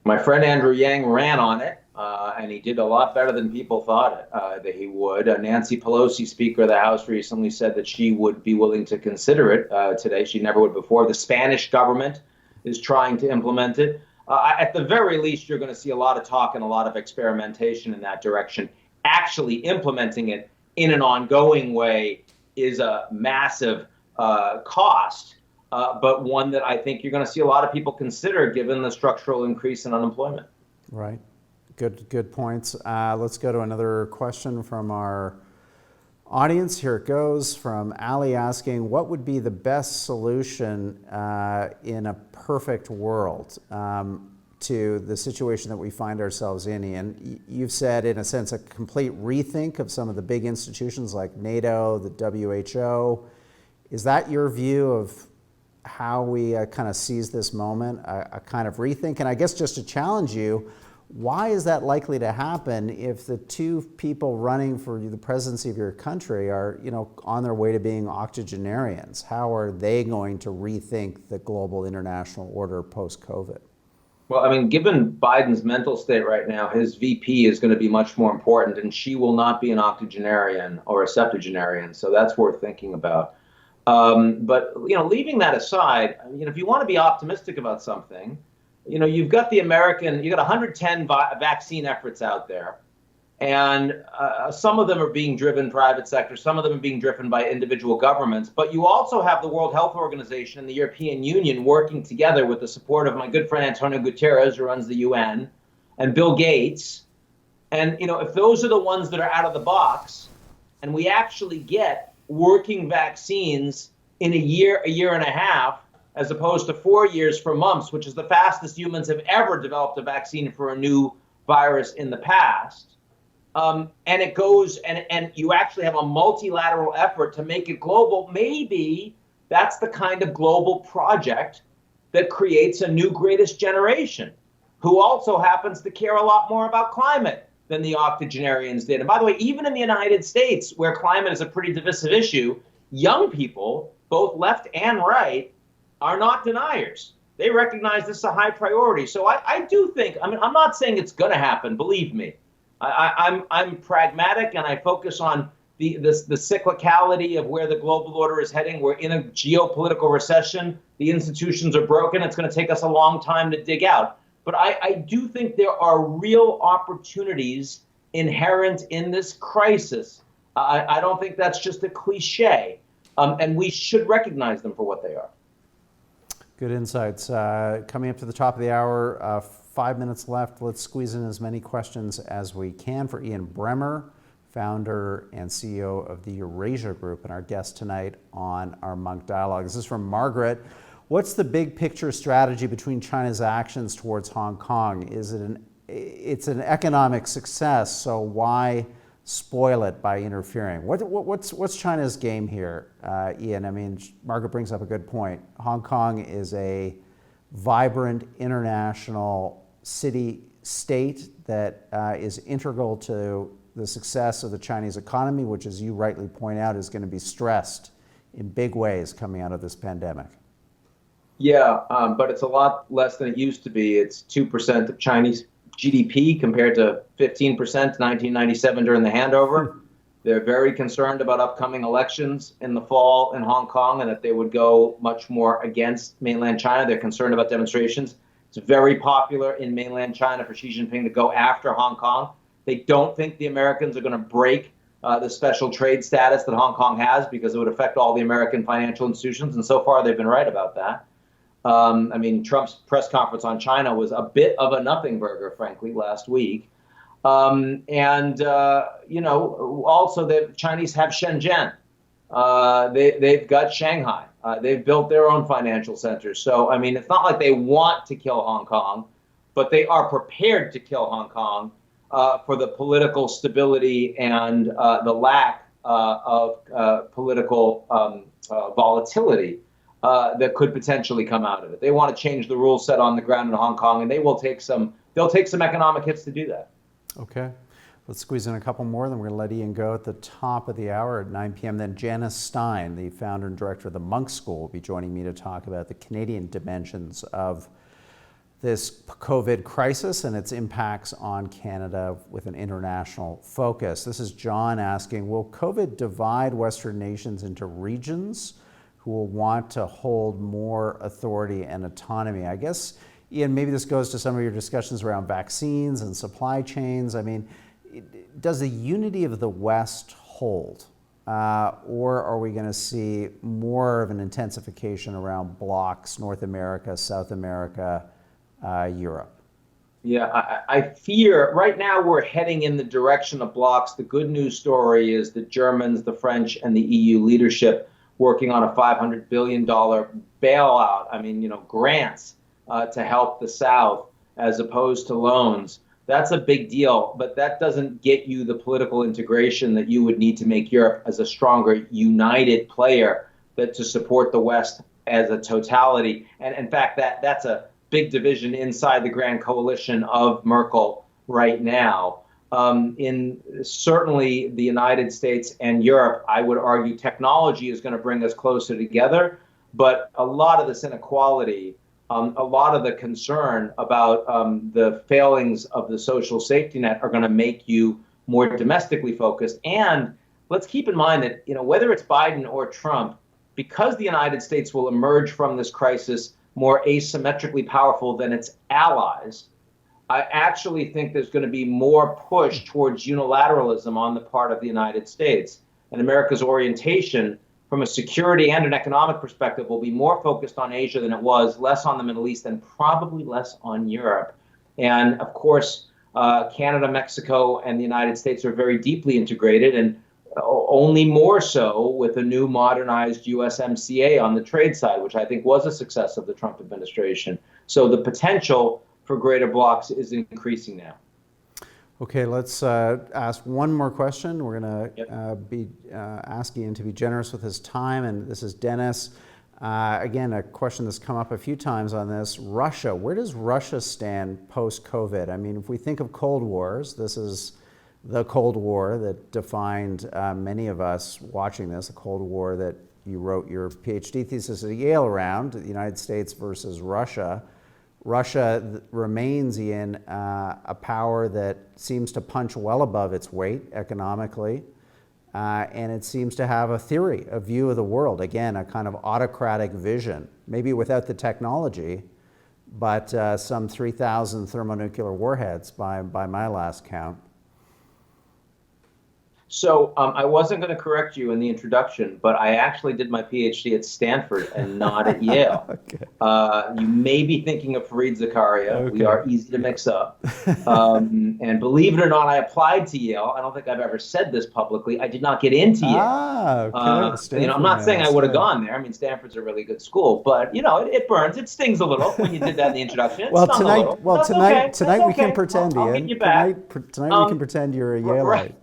My friend Andrew Yang ran on it, and he did a lot better than people thought that he would. Nancy Pelosi, Speaker of the House, recently said that she would be willing to consider it today. She never would before. The Spanish government is trying to implement it. At the very least, you're going to see a lot of talk and a lot of experimentation in that direction. Actually implementing it in an ongoing way is a massive cost, but one that I think you're going to see a lot of people consider given the structural increase in unemployment. Right. Good points. Let's go to another question from our audience. Here it goes from Ali asking, what would be the best solution in a perfect world to the situation that we find ourselves in? And you've said, in a sense, a complete rethink of some of the big institutions like NATO, the WHO. Is that your view of how we kind of seize this moment, a kind of rethink? And I guess just to challenge you, why is that likely to happen if the two people running for the presidency of your country are, on their way to being octogenarians? How are they going to rethink the global international order post-COVID? Well, I mean, given Biden's mental state right now, his VP is going to be much more important, and she will not be an octogenarian or a septuagenarian. So that's worth thinking about. But leaving that aside, if you want to be optimistic about something, you've got you've got 110 vaccine efforts out there, and some of them are being driven private sector, some of them are being driven by individual governments. But you also have the World Health Organization and the European Union working together with the support of my good friend Antonio Guterres, who runs the UN, and Bill Gates. And if those are the ones that are out of the box, and we actually get working vaccines in a year and a half, as opposed to 4 years for mumps, which is the fastest humans have ever developed a vaccine for a new virus in the past. And it goes, and you actually have a multilateral effort to make it global. Maybe that's the kind of global project that creates a new greatest generation, who also happens to care a lot more about climate than the octogenarians did. And by the way, even in the United States, where climate is a pretty divisive issue, young people, both left and right, are not deniers. They recognize this is a high priority. So I do think, I'm not saying it's going to happen, believe me. I'm pragmatic, and I focus on the cyclicality of where the global order is heading. We're in a geopolitical recession. the institutions are broken. It's going to take us a long time to dig out. But I do think there are real opportunities inherent in this crisis. I don't think that's just a cliche, and we should recognize them for what they are. Good insights. Coming up to the top of the hour, 5 minutes left. Let's squeeze in as many questions as we can for Ian Bremmer, founder and CEO of the Eurasia Group, and our guest tonight on our Munk Dialogue. This is from Margaret. What's the big picture strategy between China's actions towards Hong Kong? It's an economic success, so why spoil it by interfering? What's China's game here, Ian? I mean, Margaret brings up a good point. Hong Kong is a vibrant international city-state that is integral to the success of the Chinese economy, which, as you rightly point out, is going to be stressed in big ways coming out of this pandemic. Yeah, but it's a lot less than it used to be. It's 2% of Chinese GDP compared to 15% 1997 during the handover. They're very concerned about upcoming elections in the fall in Hong Kong and that they would go much more against mainland China. They're concerned about demonstrations. It's very popular in mainland China for Xi Jinping to go after Hong Kong. They don't think the Americans are going to break the special trade status that Hong Kong has because it would affect all the American financial institutions. And so far, they've been right about that. I mean, Trump's press conference on China was a bit of a nothing burger, frankly, last week. Also, the Chinese have Shenzhen. They've got Shanghai. They've built their own financial centers. So, I mean, it's not like they want to kill Hong Kong, but they are prepared to kill Hong Kong for the political stability and the lack of political volatility that could potentially come out of it. They want to change the rules set on the ground in Hong Kong, and they'll take some economic hits to do that. Okay. Let's squeeze in a couple more, then we're going to let Ian go at the top of the hour at 9 p.m. Then Janice Stein, the founder and director of the Munk School, will be joining me to talk about the Canadian dimensions of this COVID crisis and its impacts on Canada with an international focus. This is John asking, will COVID divide Western nations into regions who will want to hold more authority and autonomy? I guess, Ian, maybe this goes to some of your discussions around vaccines and supply chains. I mean, does the unity of the West hold? Or are we going to see more of an intensification around blocs, North America, South America, Europe? Yeah, I fear right now we're heading in the direction of blocs. The good news story is the Germans, the French, and the EU leadership working on a $500 billion bailout. I mean, grants to help the South as opposed to loans. That's a big deal, but that doesn't get you the political integration that you would need to make Europe as a stronger, united player to support the West as a totality. And in fact, that's a big division inside the grand coalition of Merkel right now. In certainly the United States and Europe, I would argue technology is going to bring us closer together, but a lot of this inequality, a lot of the concern about the failings of the social safety net are going to make you more domestically focused. And let's keep in mind that, whether it's Biden or Trump, because the United States will emerge from this crisis more asymmetrically powerful than its allies, I actually think there's going to be more push towards unilateralism on the part of the United States. And America's orientation from a security and an economic perspective will be more focused on Asia than it was, less on the Middle East, and probably less on Europe. And of course, Canada, Mexico, and the United States are very deeply integrated, and only more so with a new modernized USMCA on the trade side, which I think was a success of the Trump administration. So the potential for greater blocs is increasing now. Okay, let's ask one more question. We're going to be asking Ian to be generous with his time, and this is Dennis. Again, a question that's come up a few times on this. Russia, where does Russia stand post-COVID? I mean, if we think of Cold Wars, this is the Cold War that defined many of us watching this, a Cold War that you wrote your PhD thesis at Yale around, the United States versus Russia. Russia remains in a power that seems to punch well above its weight economically. and it seems to have a theory, a view of the world. Again, a kind of autocratic vision, maybe without the technology, but some 3,000 thermonuclear warheads by my last count. So I wasn't going to correct you in the introduction, but I actually did my PhD at Stanford and not at Yale. Okay. You may be thinking of Fareed Zakaria. Okay. We are easy to mix up. And believe it or not, I applied to Yale. I don't think I've ever said this publicly. I did not get into Yale. Okay. I'm not saying I would have gone there. I mean, Stanford's a really good school, but it burns. It stings a little when you did that in the introduction. Tonight we can pretend, Ian. I'll get you back. Tonight we can pretend you're a Yaleite. Right.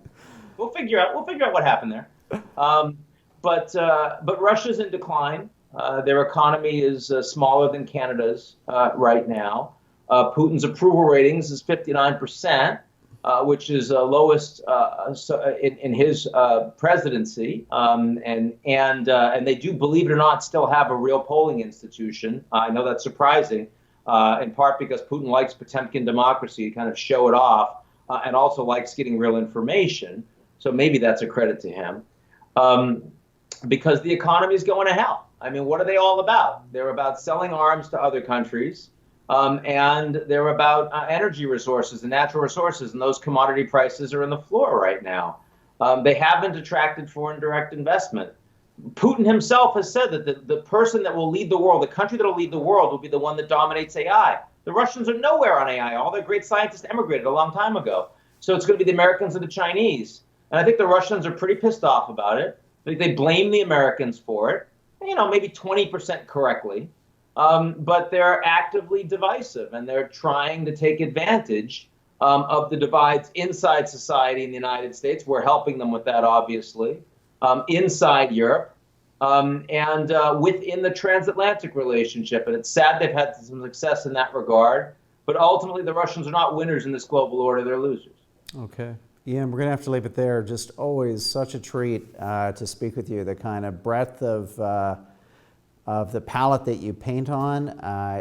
We'll figure out what happened there. But Russia's in decline. Their economy is smaller than Canada's right now. Putin's approval ratings is 59%, which is lowest in his presidency. And they do, believe it or not, still have a real polling institution. I know that's surprising, in part because Putin likes Potemkin democracy, kind of show it off, and also likes getting real information. So maybe that's a credit to him, because the economy is going to hell. I mean, what are they all about? They're about selling arms to other countries, and they're about energy resources and natural resources, and those commodity prices are in the floor right now. They haven't attracted foreign direct investment. Putin himself has said that the person that will lead the world, the country that will lead the world, will be the one that dominates AI. The Russians are nowhere on AI. All their great scientists emigrated a long time ago. So it's going to be the Americans and the Chinese. And I think the Russians are pretty pissed off about it. They blame the Americans for it, maybe 20% correctly. But they're actively divisive, and they're trying to take advantage of the divides inside society in the United States. We're helping them with that, obviously, inside Europe, and within the transatlantic relationship. And it's sad they've had some success in that regard. But ultimately, the Russians are not winners in this global order. They're losers. Okay. Ian, we're going to have to leave it there. Just always such a treat to speak with you. The kind of breadth of the palette that you paint on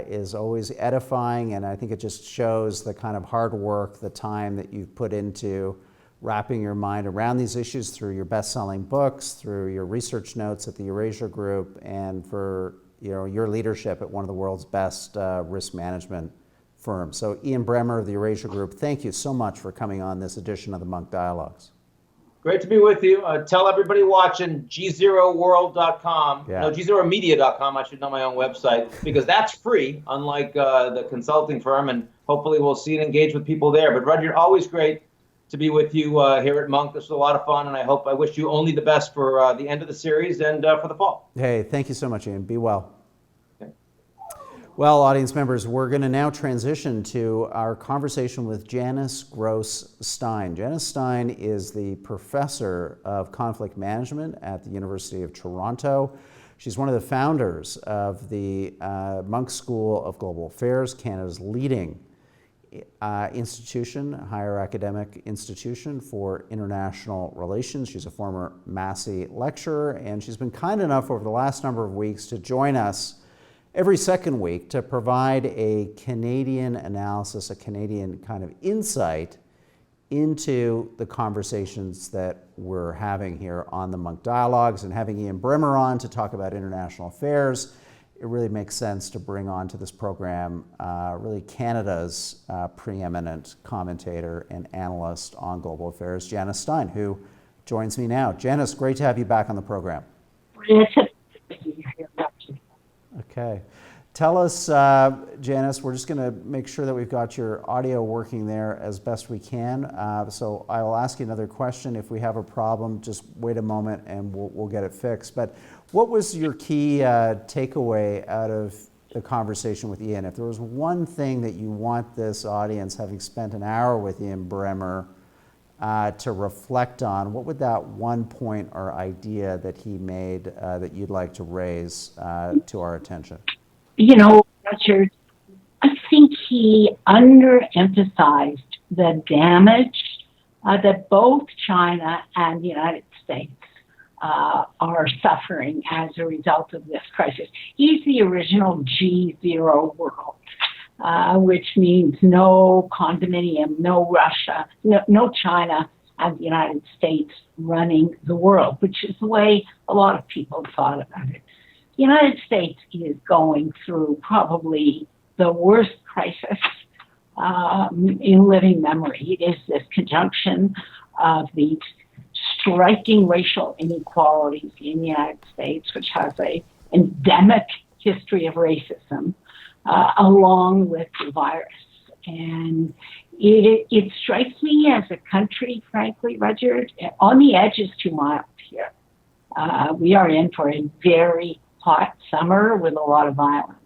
is always edifying, and I think it just shows the kind of hard work, the time that you've put into wrapping your mind around these issues through your best-selling books, through your research notes at the Eurasia Group, and for your leadership at one of the world's best risk management firms. So Ian Bremmer of the Eurasia Group, thank you so much for coming on this edition of the Munk Dialogues. Great to be with you. Tell everybody watching gzeroworld.com, gzeromedia.com, I should know my own website, because that's free, unlike the consulting firm, and hopefully we'll see and engage with people there. But Rudyard, always great to be with you here at Munk. This was a lot of fun, and I wish you only the best for the end of the series and for the fall. Hey, thank you so much, Ian. Be well. Well, audience members, we're going to now transition to our conversation with Janice Gross-Stein. Janice Stein is the professor of conflict management at the University of Toronto. She's one of the founders of the Munk School of Global Affairs, Canada's leading institution, higher academic institution for international relations. She's a former Massey lecturer, and she's been kind enough over the last number of weeks to join us every second week to provide a Canadian analysis, a Canadian kind of insight into the conversations that we're having here on the Munk Dialogues. And having Ian Bremmer on to talk about international affairs, it really makes sense to bring on to this program really Canada's preeminent commentator and analyst on global affairs, Janice Stein, who joins me now. Janice, great to have you back on the program. Okay. Tell us, Janice, we're just going to make sure that we've got your audio working there as best we can. So I will ask you another question. If we have a problem, just wait a moment and we'll get it fixed. But what was your key takeaway out of the conversation with Ian? If there was one thing that you want this audience, having spent an hour with Ian Bremmer, to reflect on, what would that one point or idea that he made that you'd like to raise to our attention? Richard, I think he underemphasized the damage that both China and the United States are suffering as a result of this crisis. He's the original G0 world. Which means no condominium, no Russia, no China, and the United States running the world, which is the way a lot of people thought about it. The United States is going through probably the worst crisis in living memory. It is this conjunction of these striking racial inequalities in the United States, which has an endemic history of racism, along with the virus. And it strikes me as a country, frankly, Rudyard, on the edge is 2 miles here. We are in for a very hot summer with a lot of violence.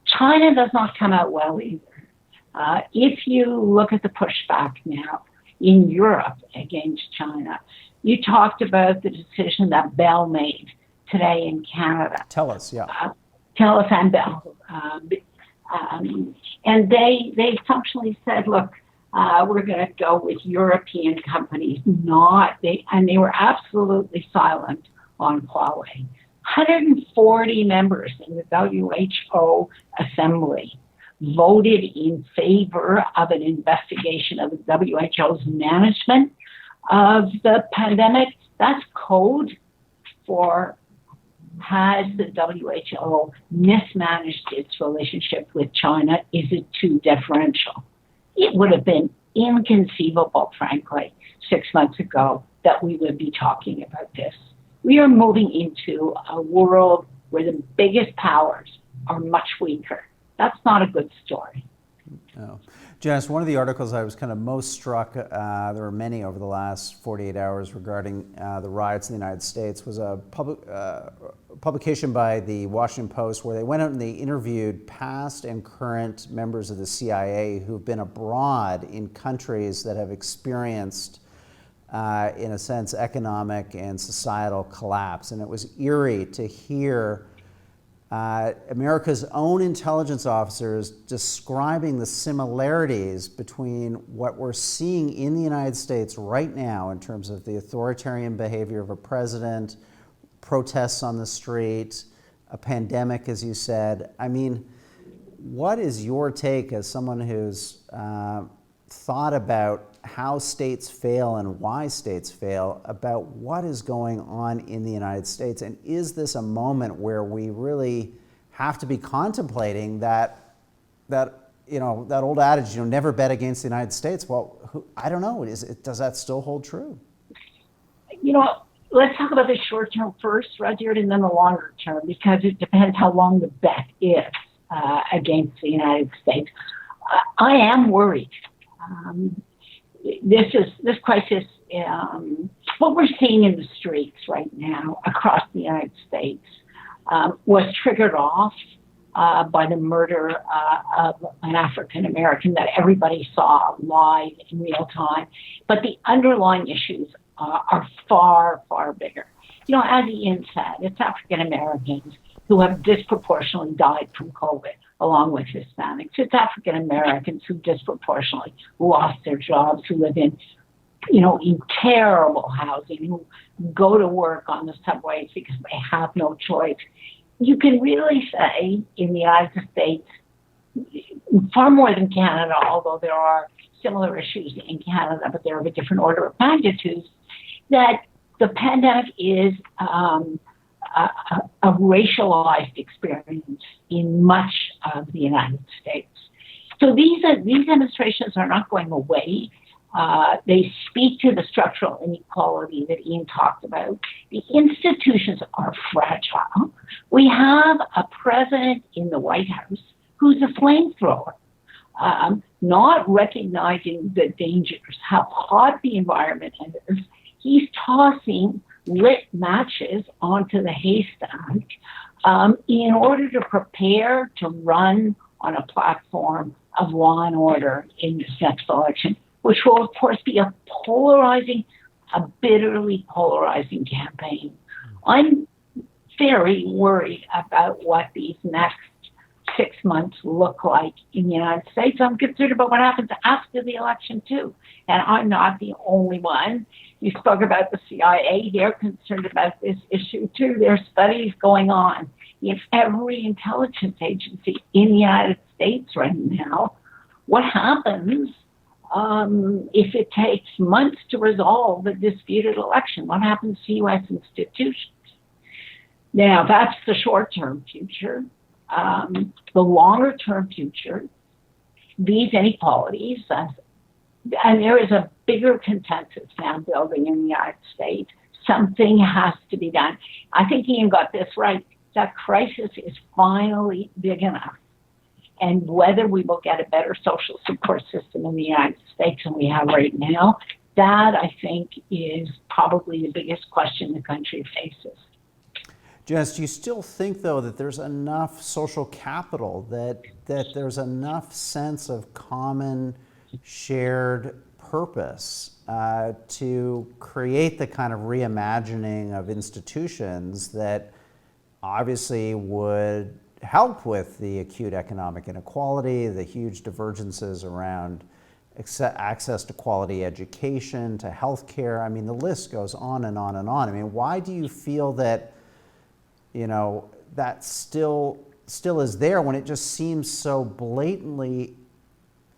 China does not come out well either. If you look at the pushback now in Europe against China, you talked about the decision that Bell made today in Canada. TELUS, yeah. TELUS and Bell. And they functionally said, look, we're going to go with European companies, and they were absolutely silent on Huawei. 140 members in the WHO Assembly voted in favor of an investigation of the WHO's management of the pandemic. That's code for, has the WHO mismanaged its relationship with China? Is it too deferential? It would have been inconceivable, frankly, 6 months ago that we would be talking about this. We are moving into a world where the biggest powers are much weaker. That's not a good story. No. Janice, one of the articles I was kind of most struck, there were many over the last 48 hours regarding the riots in the United States, was a publication by the Washington Post where they went out and they interviewed past and current members of the CIA who've been abroad in countries that have experienced, in a sense, economic and societal collapse. And it was eerie to hear America's own intelligence officers describing the similarities between what we're seeing in the United States right now in terms of the authoritarian behavior of a president, protests on the street, a pandemic, as you said. I mean, what is your take as someone who's thought about how states fail and why states fail, about what is going on in the United States? And is this a moment where we really have to be contemplating that old adage, never bet against the United States? Well, I don't know. Does that still hold true? Let's talk about the short term first, Rudyard, and then the longer term, because it depends how long the bet is against the United States. I am worried. This crisis, what we're seeing in the streets right now across the United States, was triggered off by the murder of an African American that everybody saw live in real time. But the underlying issues are far, far bigger. As Ian said, it's African Americans who have disproportionately died from COVID, along with Hispanics. It's African Americans who disproportionately lost their jobs, who live in terrible housing, who go to work on the subways because they have no choice. You can really say in the United States, far more than Canada, although there are similar issues in Canada, but they're of a different order of magnitude, that the pandemic is a racialized experience in much of the United States. So these demonstrations are not going away. They speak to the structural inequality that Ian talked about. The institutions are fragile. We have a president in the White House who's a flamethrower, not recognizing the dangers, how hot the environment is. He's tossing lit matches onto the haystack in order to prepare to run on a platform of law and order in this next election, which will, of course, be a bitterly polarizing campaign. I'm very worried about what these next 6 months look like in the United States. I'm concerned about what happens after the election, too. And I'm not the only one. You spoke about the CIA. They're concerned about this issue, too. There are studies going on in every intelligence agency in the United States right now. What happens if it takes months to resolve a disputed election? What happens to U.S. institutions? Now, that's the short-term future. The longer-term future, these inequalities, and there is a bigger consensus now building in the United States. Something has to be done. I think Ian got this right. That crisis is finally big enough. And whether we will get a better social support system in the United States than we have right now, that, I think, is probably the biggest question the country faces. Janice, do you still think, though, that there's enough social capital, that there's enough sense of common shared purpose to create the kind of reimagining of institutions that obviously would help with the acute economic inequality, the huge divergences around access to quality education, to healthcare? I mean, the list goes on and on and on. I mean, why do you feel that, you know, that still is there when it just seems so blatantly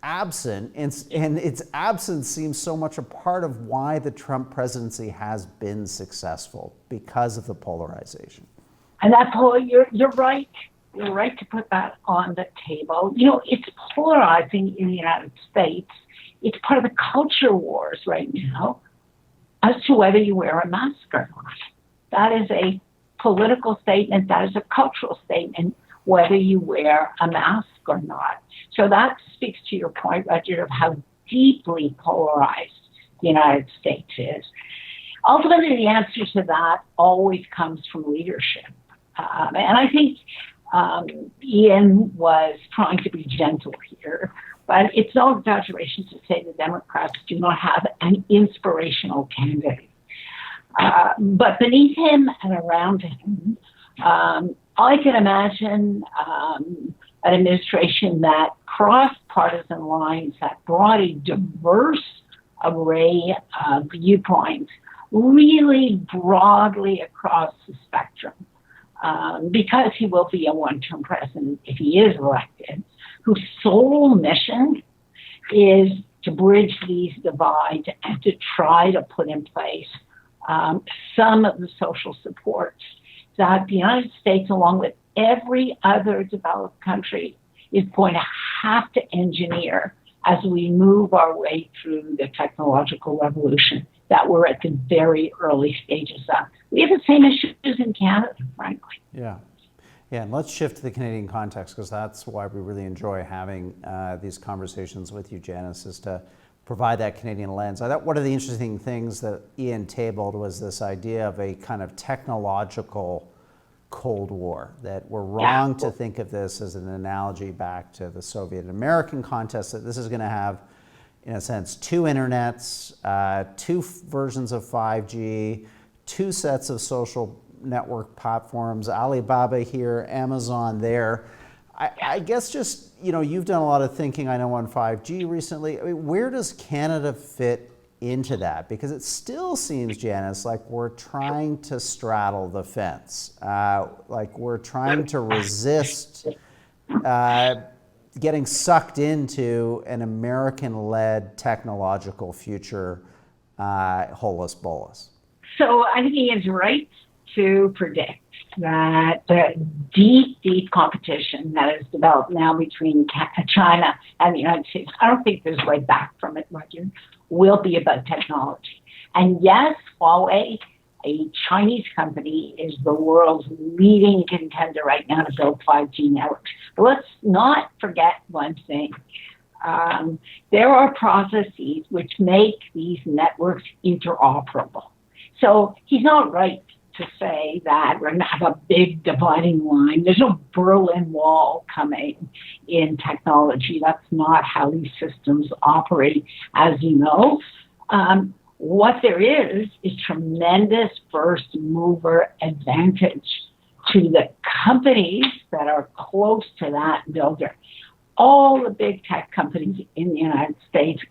absent, and its absence seems so much a part of why the Trump presidency has been successful, because of the polarization? And that's all, you're right. You're right to put that on the table. You know, it's polarizing in the United States. It's part of the culture wars right now as to whether you wear a mask or not. That is a political statement. That is a cultural statement, whether you wear a mask or not. So that speaks to your point, Roger, of how deeply polarized the United States is. Ultimately, the answer to that always comes from leadership. And I think Ian was trying to be gentle here, but it's no exaggeration to say the Democrats do not have an inspirational candidate. But beneath him and around him, I can imagine an administration that crossed partisan lines, that brought a diverse array of viewpoints really broadly across the spectrum. Because he will be a one-term president if he is elected, whose sole mission is to bridge these divides and to try to put in place some of the social supports that the United States, along with every other developed country, is going to have to engineer as we move our way through the technological revolution that we're at the very early stages of. We have the same issues in Canada, frankly. Yeah. Yeah, and let's shift to the Canadian context, because that's why we really enjoy having these conversations with you, Janice, is to provide that Canadian lens. I thought one of the interesting things that Ian tabled was this idea of a kind of technological Cold War, that we're wrong to think of this as an analogy back to the Soviet American contest, that this is going to have, in a sense, two internets, two versions of 5G, two sets of social network platforms, Alibaba here, Amazon there. I guess just, you know, you've done a lot of thinking, I know, on 5G recently. I mean, where does Canada fit into that? Because it still seems, Janice, like we're trying to straddle the fence, like we're trying to resist getting sucked into an American-led technological future, holus bolus. So I think Ian's right to predict that the deep competition that has developed now between China and the United States, I don't think there's way back from it, Roger, will be about technology. And yes, Huawei, a Chinese company, is the world's leading contender right now to build 5G networks. But let's not forget one thing. There are processes which make these networks interoperable. So he's not right to say that we're going to have a big dividing line. There's no Berlin Wall coming in technology. That's not how these systems operate, as you know. What there is tremendous first mover advantage to the companies that are close to that builder. All the big tech companies in the United States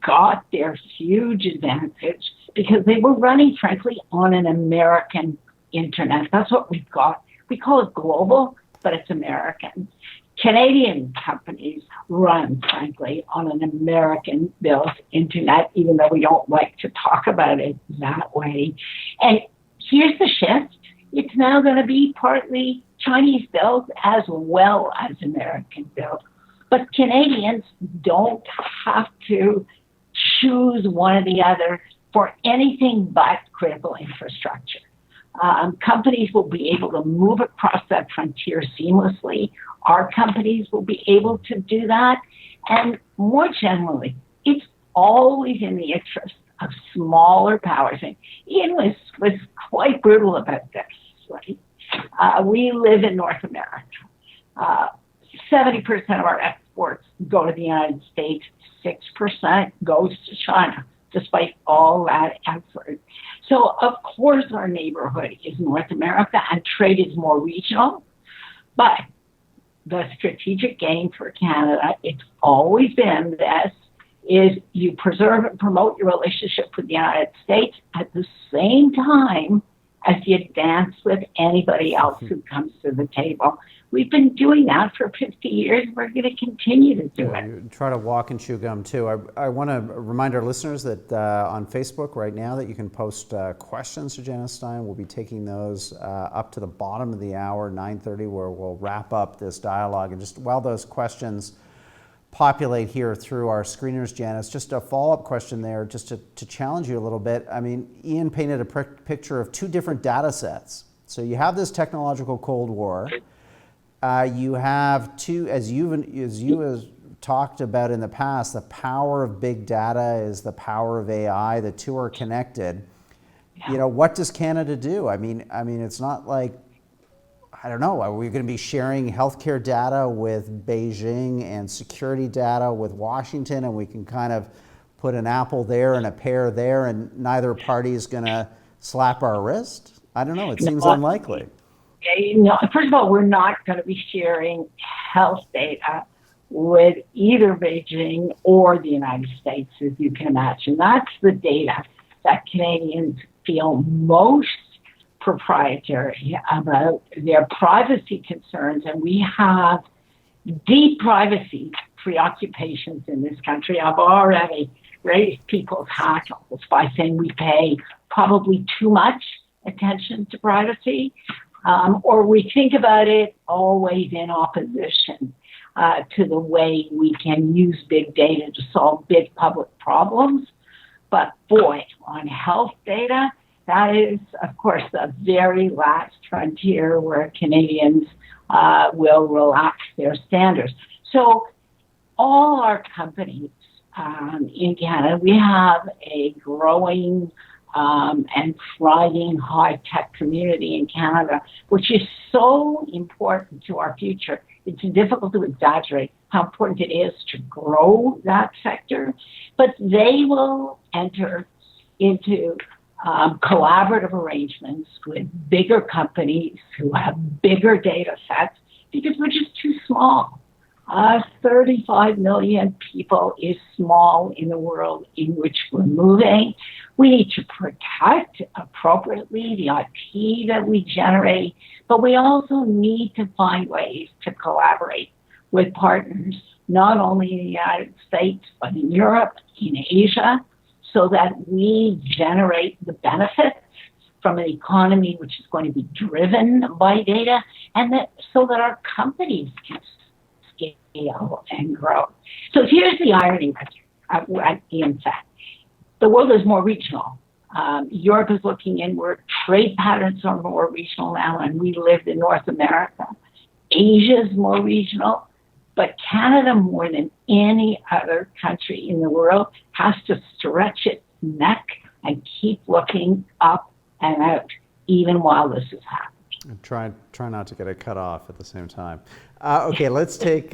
got their huge advantage because they were running, frankly, on an American internet. That's what we've got. We call it global, but it's American. Canadian companies run, frankly, on an American-built internet, even though we don't like to talk about it that way. And here's the shift. It's now going to be partly Chinese-built as well as American-built. But Canadians don't have to choose one or the other for anything but critical infrastructure. Companies will be able to move across that frontier seamlessly. Our companies will be able to do that. And more generally, it's always in the interest of smaller powers. And Ian was quite brutal about this, right? We live in North America. 70% of our exports go to the United States, 6% goes to China, despite all that effort. So, of course, our neighborhood is North America and trade is more regional. But the strategic game for Canada, it's always been this, is you preserve and promote your relationship with the United States at the same time as you dance with anybody else who comes to the table. We've been doing that for 50 years. We're going to continue to do it. You try to walk and chew gum too. I want to remind our listeners that on Facebook right now that you can post questions to Janice Stein. We'll be taking those up to the bottom of the hour, 9:30, where we'll wrap up this dialogue. And just while those questions populate here through our screeners, Janice, just a follow-up question there, just to challenge you a little bit. I mean, Ian painted a picture of two different data sets. So you have this technological Cold War. You have two, as you have talked about in the past, the power of big data is the power of AI. The two are connected. Yeah. You know, what does Canada do? I mean, it's not like, I don't know, are we going to be sharing healthcare data with Beijing and security data with Washington, and we can kind of put an apple there and a pear there, and neither party is going to slap our wrist? I don't know. It seems unlikely. No, first of all, we're not going to be sharing health data with either Beijing or the United States, as you can imagine. That's the data that Canadians feel most proprietary about, their privacy concerns. And we have deep privacy preoccupations in this country. I've already raised people's hackles by saying we pay probably too much attention to privacy. Or we think about it always in opposition to the way we can use big data to solve big public problems. But boy, on health data, that is, of course, the very last frontier where Canadians will relax their standards. So all our companies in Canada, we have a growing and thriving high-tech community in Canada, which is so important to our future. It's difficult to exaggerate how important it is to grow that sector, but they will enter into collaborative arrangements with bigger companies who have bigger data sets because we're just too small. 35 million people is small in the world in which we're moving. We need to protect appropriately the IP that we generate, but we also need to find ways to collaborate with partners, not only in the United States, but in Europe, in Asia, so that we generate the benefits from an economy which is going to be driven by data, and that so that our companies can scale and grow. So here's the irony of what Ian said. The world is more regional. Europe is looking inward. Trade patterns are more regional now, and we live in North America. Asia is more regional, but Canada, more than any other country in the world, has to stretch its neck and keep looking up and out, even while this is happening. Try not to get it cut off at the same time. Okay, let's take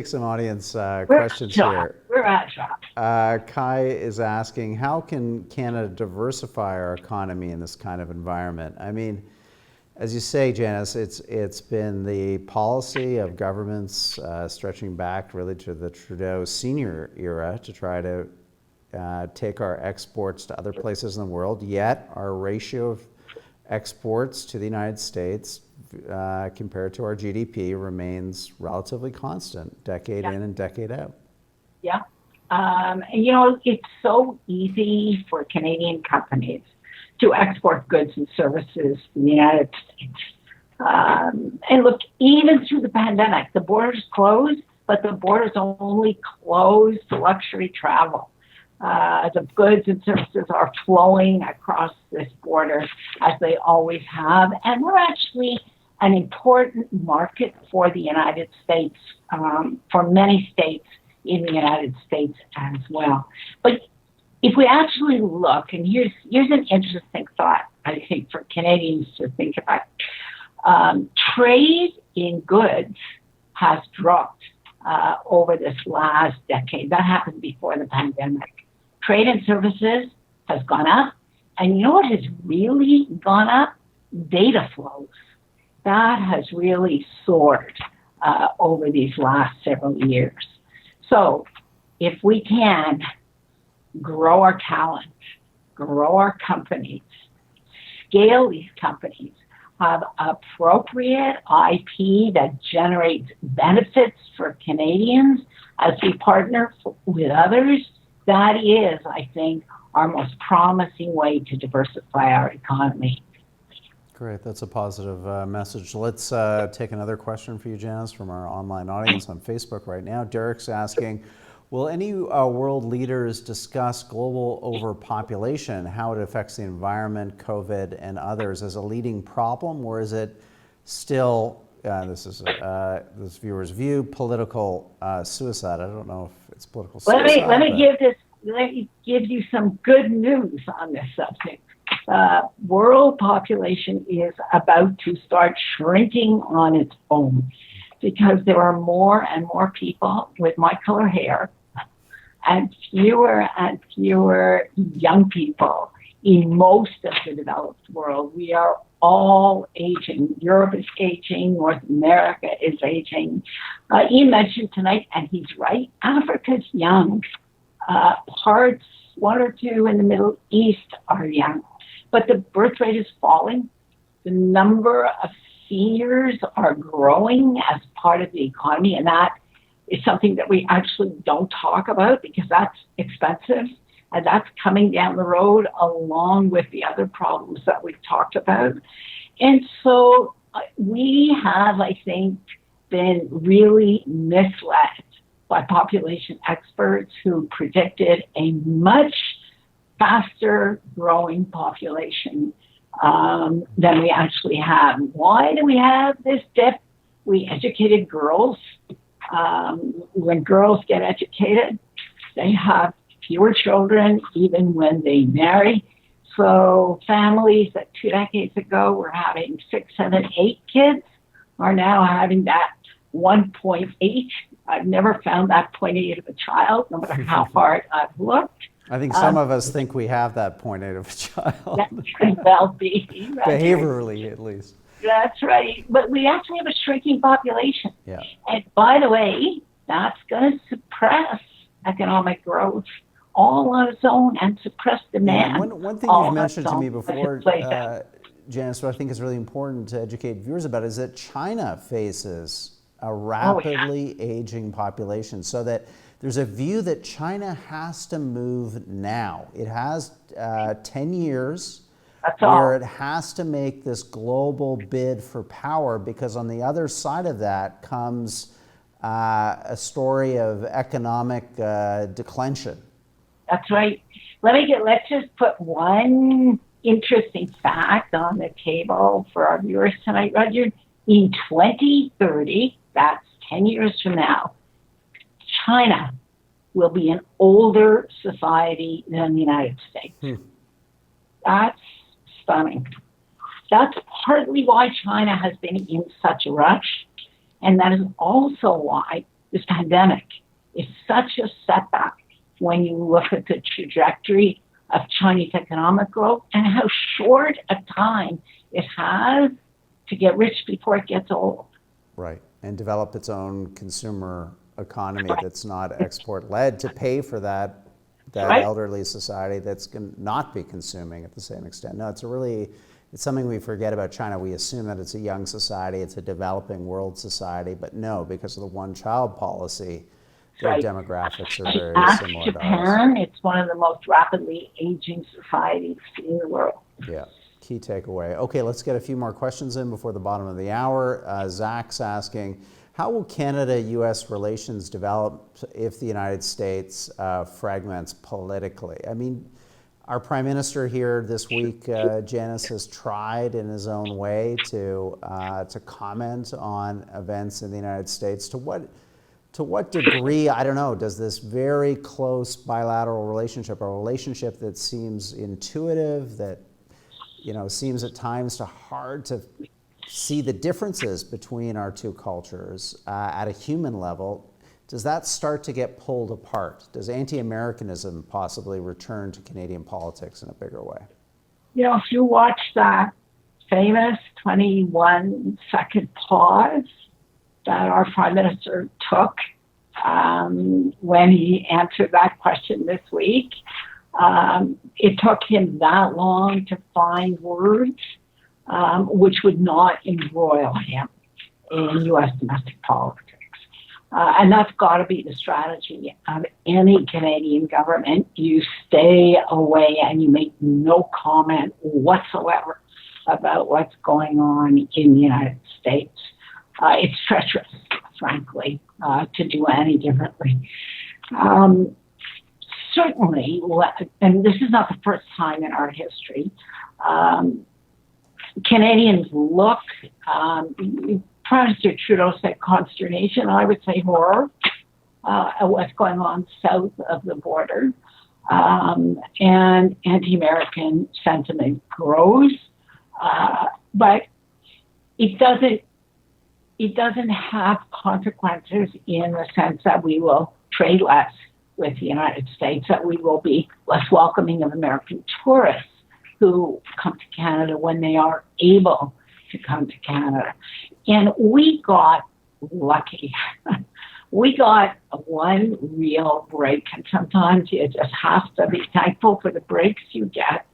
some audience questions here. We're at drop. Kai is asking, how can Canada diversify our economy in this kind of environment? I mean, as you say, Janice, it's been the policy of governments stretching back really to the Trudeau senior era to try to take our exports to other places in the world. Yet our ratio of exports to the United States compared to our GDP, remains relatively constant, decade in and decade out. Yeah. And it's so easy for Canadian companies to export goods and services to the United States. And look, even through the pandemic, the borders closed, but the borders only closed to luxury travel. The goods and services are flowing across this border as they always have. And we're actually an important market for the United States, for many states in the United States as well. But if we actually look, and here's an interesting thought, I think, for Canadians to think about. Trade in goods has dropped over this last decade. That happened before the pandemic. Trade and services has gone up. And you know what has really gone up? Data flows. That has really soared over these last several years. So if we can grow our talent, grow our companies, scale these companies, have appropriate IP that generates benefits for Canadians as we partner with others, that is, I think, our most promising way to diversify our economy. Great, that's a positive message. Let's take another question for you, Janice, from our online audience on Facebook right now. Derek's asking, will any world leaders discuss global overpopulation, how it affects the environment, COVID, and others as a leading problem, or is it still, this is this viewer's view, political suicide? I don't know if it's political suicide. Let me give you some good news on this subject. World population is about to start shrinking on its own because there are more and more people with my color hair and fewer young people in most of the developed world. We are all aging. Europe is aging. North America is aging. Ian mentioned tonight, and he's right, Africa's young. Parts, one or two in the Middle East are young. But the birth rate is falling. The number of seniors are growing as part of the economy, and that is something that we actually don't talk about because that's expensive, and that's coming down the road along with the other problems that we've talked about. And so we have, I think, been really misled by population experts who predicted a much faster growing population than we actually have. Why do we have this dip? We educated girls. When girls get educated, they have fewer children even when they marry. So families that 2 decades ago were having 6, 7, 8 kids are now having that 1.8. I've never found that 0.8 of a child, no matter how hard I've looked. I think some of us think we have that 0.8 of a child. That could well be. Behaviorally, at least. That's right. But we actually have a shrinking population. Yeah. And by the way, that's going to suppress economic growth all on its own and suppress demand. Yeah, one thing you've mentioned to me before, Janice, what I think is really important to educate viewers about is that China faces a rapidly aging population, so that there's a view that China has to move now. It has 10 years where it has to make this global bid for power, because on the other side of that comes a story of economic declension. That's right. Let's just put one interesting fact on the table for our viewers tonight, Roger. In 2030, that's 10 years from now, China will be an older society than the United States. That's stunning. That's partly why China has been in such a rush. And that is also why this pandemic is such a setback when you look at the trajectory of Chinese economic growth and how short a time it has to get rich before it gets old. Right, and develop its own consumer economy that's not export-led to pay for that elderly society that's going to not be consuming at the same extent. No, it's a really it's something we forget about China. We assume that it's a young society, it's a developing world society, but no, because of the one-child policy, their Right. demographics are very Ask similar to ours. Japan, it's one of the most rapidly aging societies in the world. Yeah, key takeaway. Okay, let's get a few more questions in before the bottom of the hour. Zach's asking, how will Canada-U.S. relations develop if the United States fragments politically? I mean, our Prime Minister here this week, Janice, has tried in his own way to comment on events in the United States. To what degree, I don't know, does this very close bilateral relationship, a relationship that seems intuitive, that seems at times hard to see the differences between our two cultures at a human level, does that start to get pulled apart? Does anti-Americanism possibly return to Canadian politics in a bigger way? If you watch that famous 21-second pause that our Prime Minister took when he answered that question this week, it took him that long to find words which would not embroil him in U.S. domestic politics. And that's got to be the strategy of any Canadian government. You stay away and you make no comment whatsoever about what's going on in the United States. It's treacherous, frankly, to do any differently. Certainly, and this is not the first time in our history, Canadians look, Prime Minister Trudeau said consternation, I would say horror at what's going on south of the border. And anti-American sentiment grows, but it doesn't have consequences in the sense that we will trade less with the United States, that we will be less welcoming of American tourists who come to Canada when they are able to come to Canada. And we got lucky. We got one real break, and sometimes you just have to be thankful for the breaks you get.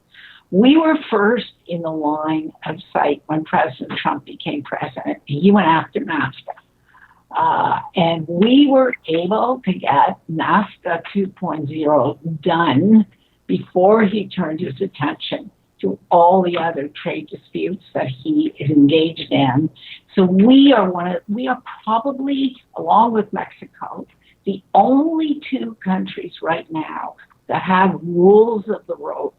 We were first in the line of sight when President Trump became president. He went after NAFTA. And we were able to get NAFTA 2.0 done before he turned his attention to all the other trade disputes that he is engaged in. So we are probably, along with Mexico, the only two countries right now that have rules of the road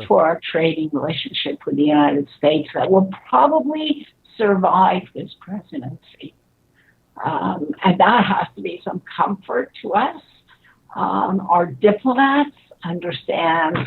for our trading relationship with the United States that will probably survive this presidency. And that has to be some comfort to us. Our diplomats understand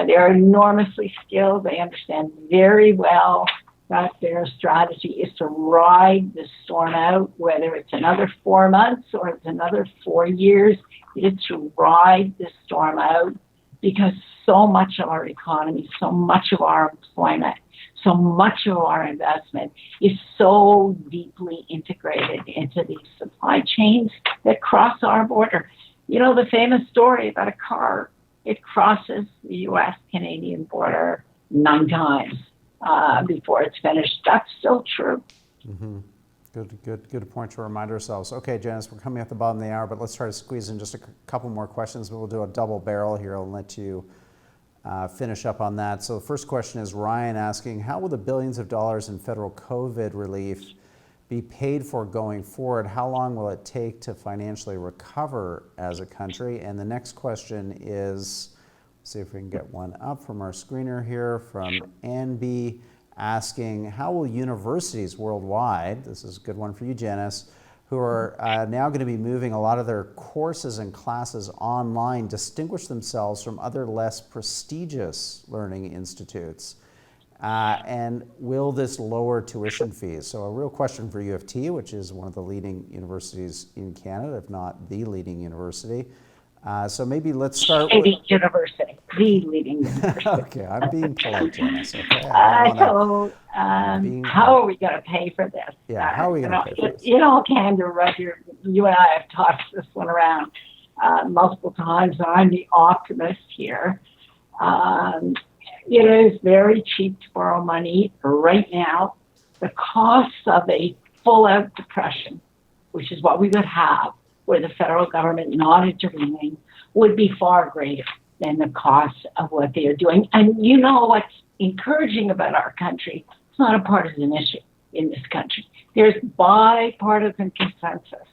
they're enormously skilled. They understand very well that their strategy is to ride the storm out, whether it's another 4 months or it's another 4 years. It's to ride the storm out because so much of our economy, so much of our employment, so much of our investment is so deeply integrated into these supply chains that cross our border. The famous story about a car, it crosses the U.S.-Canadian border 9 times before it's finished. That's still true. Mm-hmm. Good point to remind ourselves. Okay, Janice, we're coming at the bottom of the hour, but let's try to squeeze in just a couple more questions, but we'll do a double barrel here. I'll let you finish up on that. So the first question is Ryan asking, how will the billions of dollars in federal COVID relief be paid for going forward? How long will it take to financially recover as a country? And the next question is, let's see if we can get one up from our screener here, from NB, asking, how will universities worldwide, this is a good one for you, Janice, who are now going to be moving a lot of their courses and classes online, distinguish themselves from other less prestigious learning institutes? And will this lower tuition fees? So a real question for U of T, which is one of the leading universities in Canada, if not the leading university. So maybe let's start with... the leading university. Okay, I'm being polite, Janice. Okay. How are we going to pay for this? Yeah, how are we going to pay for this? In all candor, Roger, you and I have tossed this one around multiple times, and I'm the optimist here. It is very cheap to borrow money right now. The costs of a full-out depression, which is what we would have were the federal government not intervening, would be far greater than the cost of what they are doing. And you know what's encouraging about our country? It's not a partisan issue in this country. There's bipartisan consensus,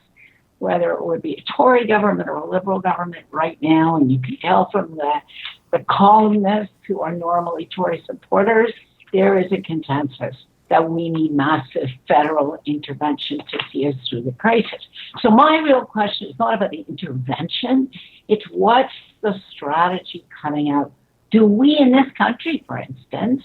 whether it would be a Tory government or a Liberal government right now, and you can tell from the columnists who are normally Tory supporters, there is a consensus that we need massive federal intervention to see us through the crisis. So my real question is not about the intervention, it's what's the strategy coming out? Do we in this country, for instance,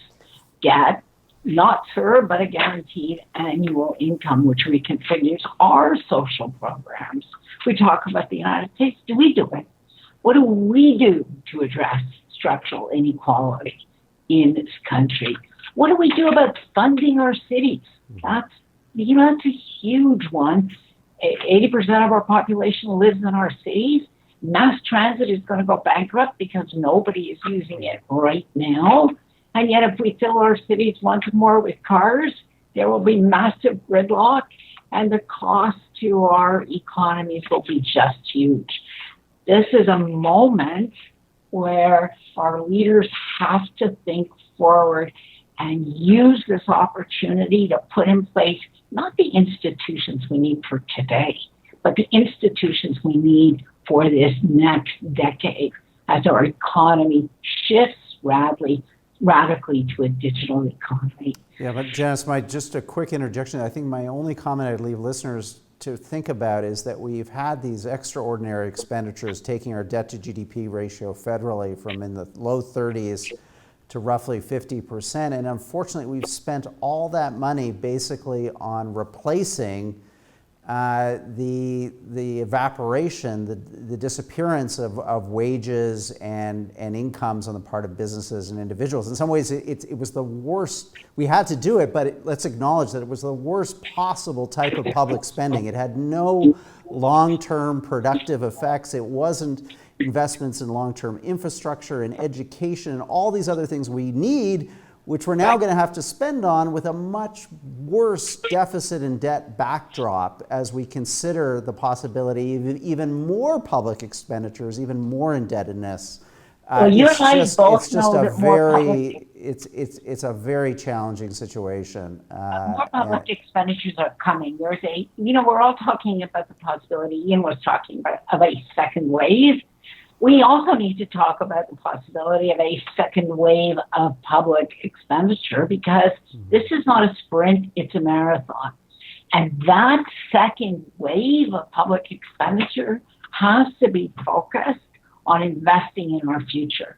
get not CERB, but a guaranteed annual income, which reconfigures our social programs? We talk about the United States. Do we do it? What do we do to address structural inequality in this country? What do we do about funding our cities? That's a huge one. 80% of our population lives in our cities. Mass transit is going to go bankrupt because nobody is using it right now. And yet if we fill our cities once more with cars, there will be massive gridlock and the cost to our economies will be just huge. This is a moment where our leaders have to think forward and use this opportunity to put in place not the institutions we need for today, but the institutions we need for this next decade as our economy shifts radically to a digital economy. Yeah, but Janice, just a quick interjection. I think my only comment I'd leave listeners to think about is that we've had these extraordinary expenditures taking our debt to GDP ratio federally from in the low 30s to roughly 50%. And unfortunately, we've spent all that money basically on replacing the evaporation, the disappearance of wages and incomes on the part of businesses and individuals. In some ways, it was the worst. We had to do it, but let's acknowledge that it was the worst possible type of public spending. It had no long-term productive effects. It wasn't investments in long-term infrastructure and education and all these other things we need, which we're now going to have to spend on with a much worse deficit and debt backdrop as we consider the possibility of even more public expenditures, even more indebtedness. Well, you and I both know that it's a very challenging situation. More public expenditures are coming. We're all talking about the possibility, Ian was talking about, of a second wave. We also need to talk about the possibility of a second wave of public expenditure because this is not a sprint, it's a marathon. And that second wave of public expenditure has to be focused on investing in our future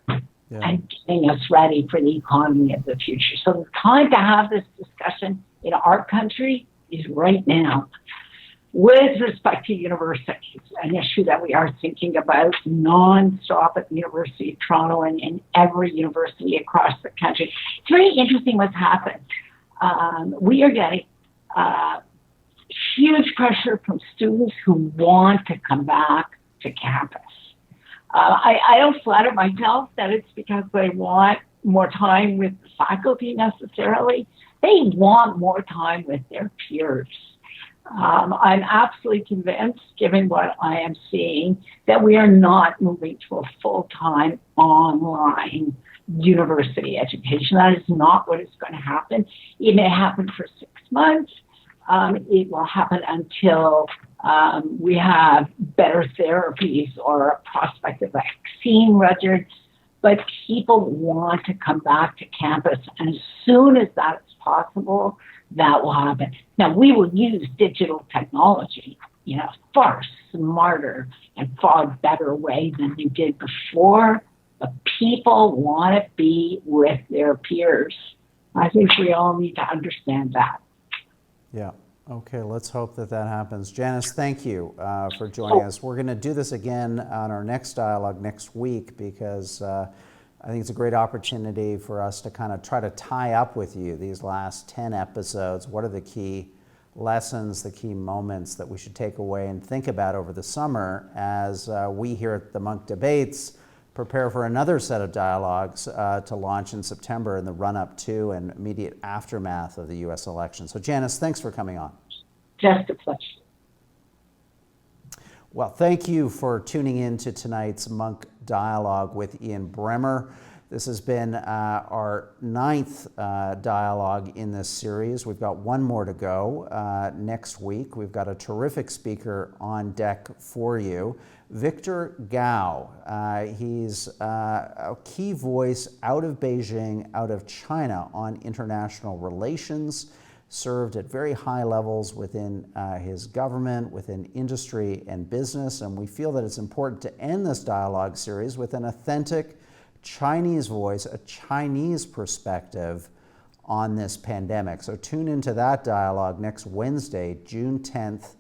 and getting us ready for the economy of the future. So the time to have this discussion in our country is right now. With respect to universities, an issue that we are thinking about nonstop at the University of Toronto and in every university across the country. It's very interesting what's happened. We are getting huge pressure from students who want to come back to campus. I don't flatter myself that it's because they want more time with the faculty necessarily. They want more time with their peers. I'm absolutely convinced, given what I am seeing, that we are not moving to a full-time online university education. That is not what is going to happen. It may happen for 6 months. It will happen until we have better therapies or a prospect of vaccine registered. But people want to come back to campus, and as soon as that is possible, that will happen. Now, we will use digital technology, far smarter and far better way than we did before. But people want to be with their peers. I think we all need to understand that. Yeah. Okay, let's hope that happens. Janice, thank you for joining us. We're going to do this again on our next dialogue next week because I think it's a great opportunity for us to kind of try to tie up with you these last 10 episodes. What are the key lessons, the key moments that we should take away and think about over the summer as we here at the Munk Debates prepare for another set of dialogues to launch in September in the run-up to and immediate aftermath of the U.S. election. So Janice, thanks for coming on. Just a pleasure. Well, thank you for tuning in to tonight's Munk Dialogue with Ian Bremmer. This has been our 9th dialogue in this series. We've got one more to go next week. We've got a terrific speaker on deck for you, Victor Gao. He's a key voice out of Beijing, out of China on international relations, served at very high levels within his government, within industry and business, and we feel that it's important to end this dialogue series with an authentic Chinese voice, a Chinese perspective on this pandemic. So tune into that dialogue next Wednesday, June 10th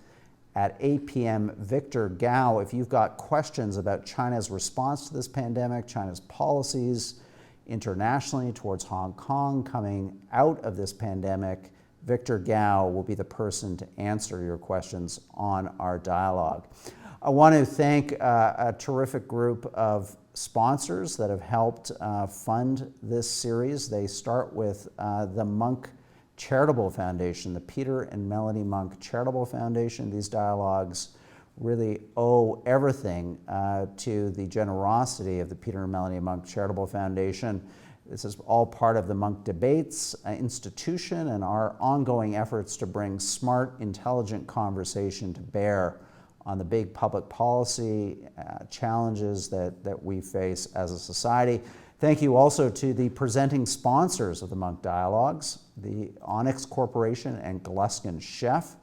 at 8 p.m. Victor Gao, if you've got questions about China's response to this pandemic, China's policies internationally towards Hong Kong coming out of this pandemic, Victor Gao will be the person to answer your questions on our dialogue. I want to thank a terrific group of sponsors that have helped fund this series. They start with the Munk Charitable Foundation, the Peter and Melanie Munk Charitable Foundation. These dialogues really owe everything to the generosity of the Peter and Melanie Munk Charitable Foundation. This is all part of the Munk Debates institution and our ongoing efforts to bring smart, intelligent conversation to bear on the big public policy challenges that we face as a society. Thank you also to the presenting sponsors of the Munk Dialogues, the Onyx Corporation and Gluskin Chef,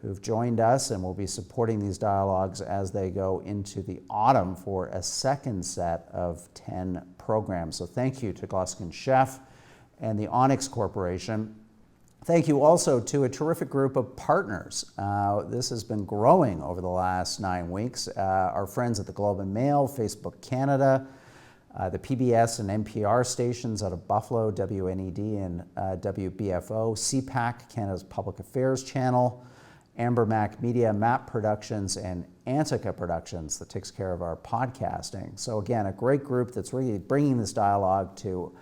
who've joined us and will be supporting these dialogues as they go into the autumn for a second set of 10 programs. So thank you to Gluskin Chef and the Onyx Corporation. Thank you also to a terrific group of partners. This has been growing over the last 9 weeks. Our friends at the Globe and Mail, Facebook Canada, the PBS and NPR stations out of Buffalo, WNED and WBFO, CPAC, Canada's Public Affairs Channel, Amber Mac Media, MAP Productions, and Antica Productions that takes care of our podcasting. So again, a great group that's really bringing this dialogue to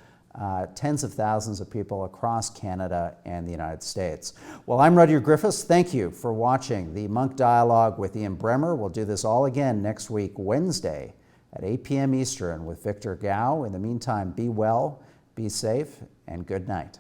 tens of thousands of people across Canada and the United States. Well, I'm Rudyard Griffiths. Thank you for watching the Munk Dialogue with Ian Bremmer. We'll do this all again next week, Wednesday at 8 p.m. Eastern with Victor Gao. In the meantime, be well, be safe, and good night.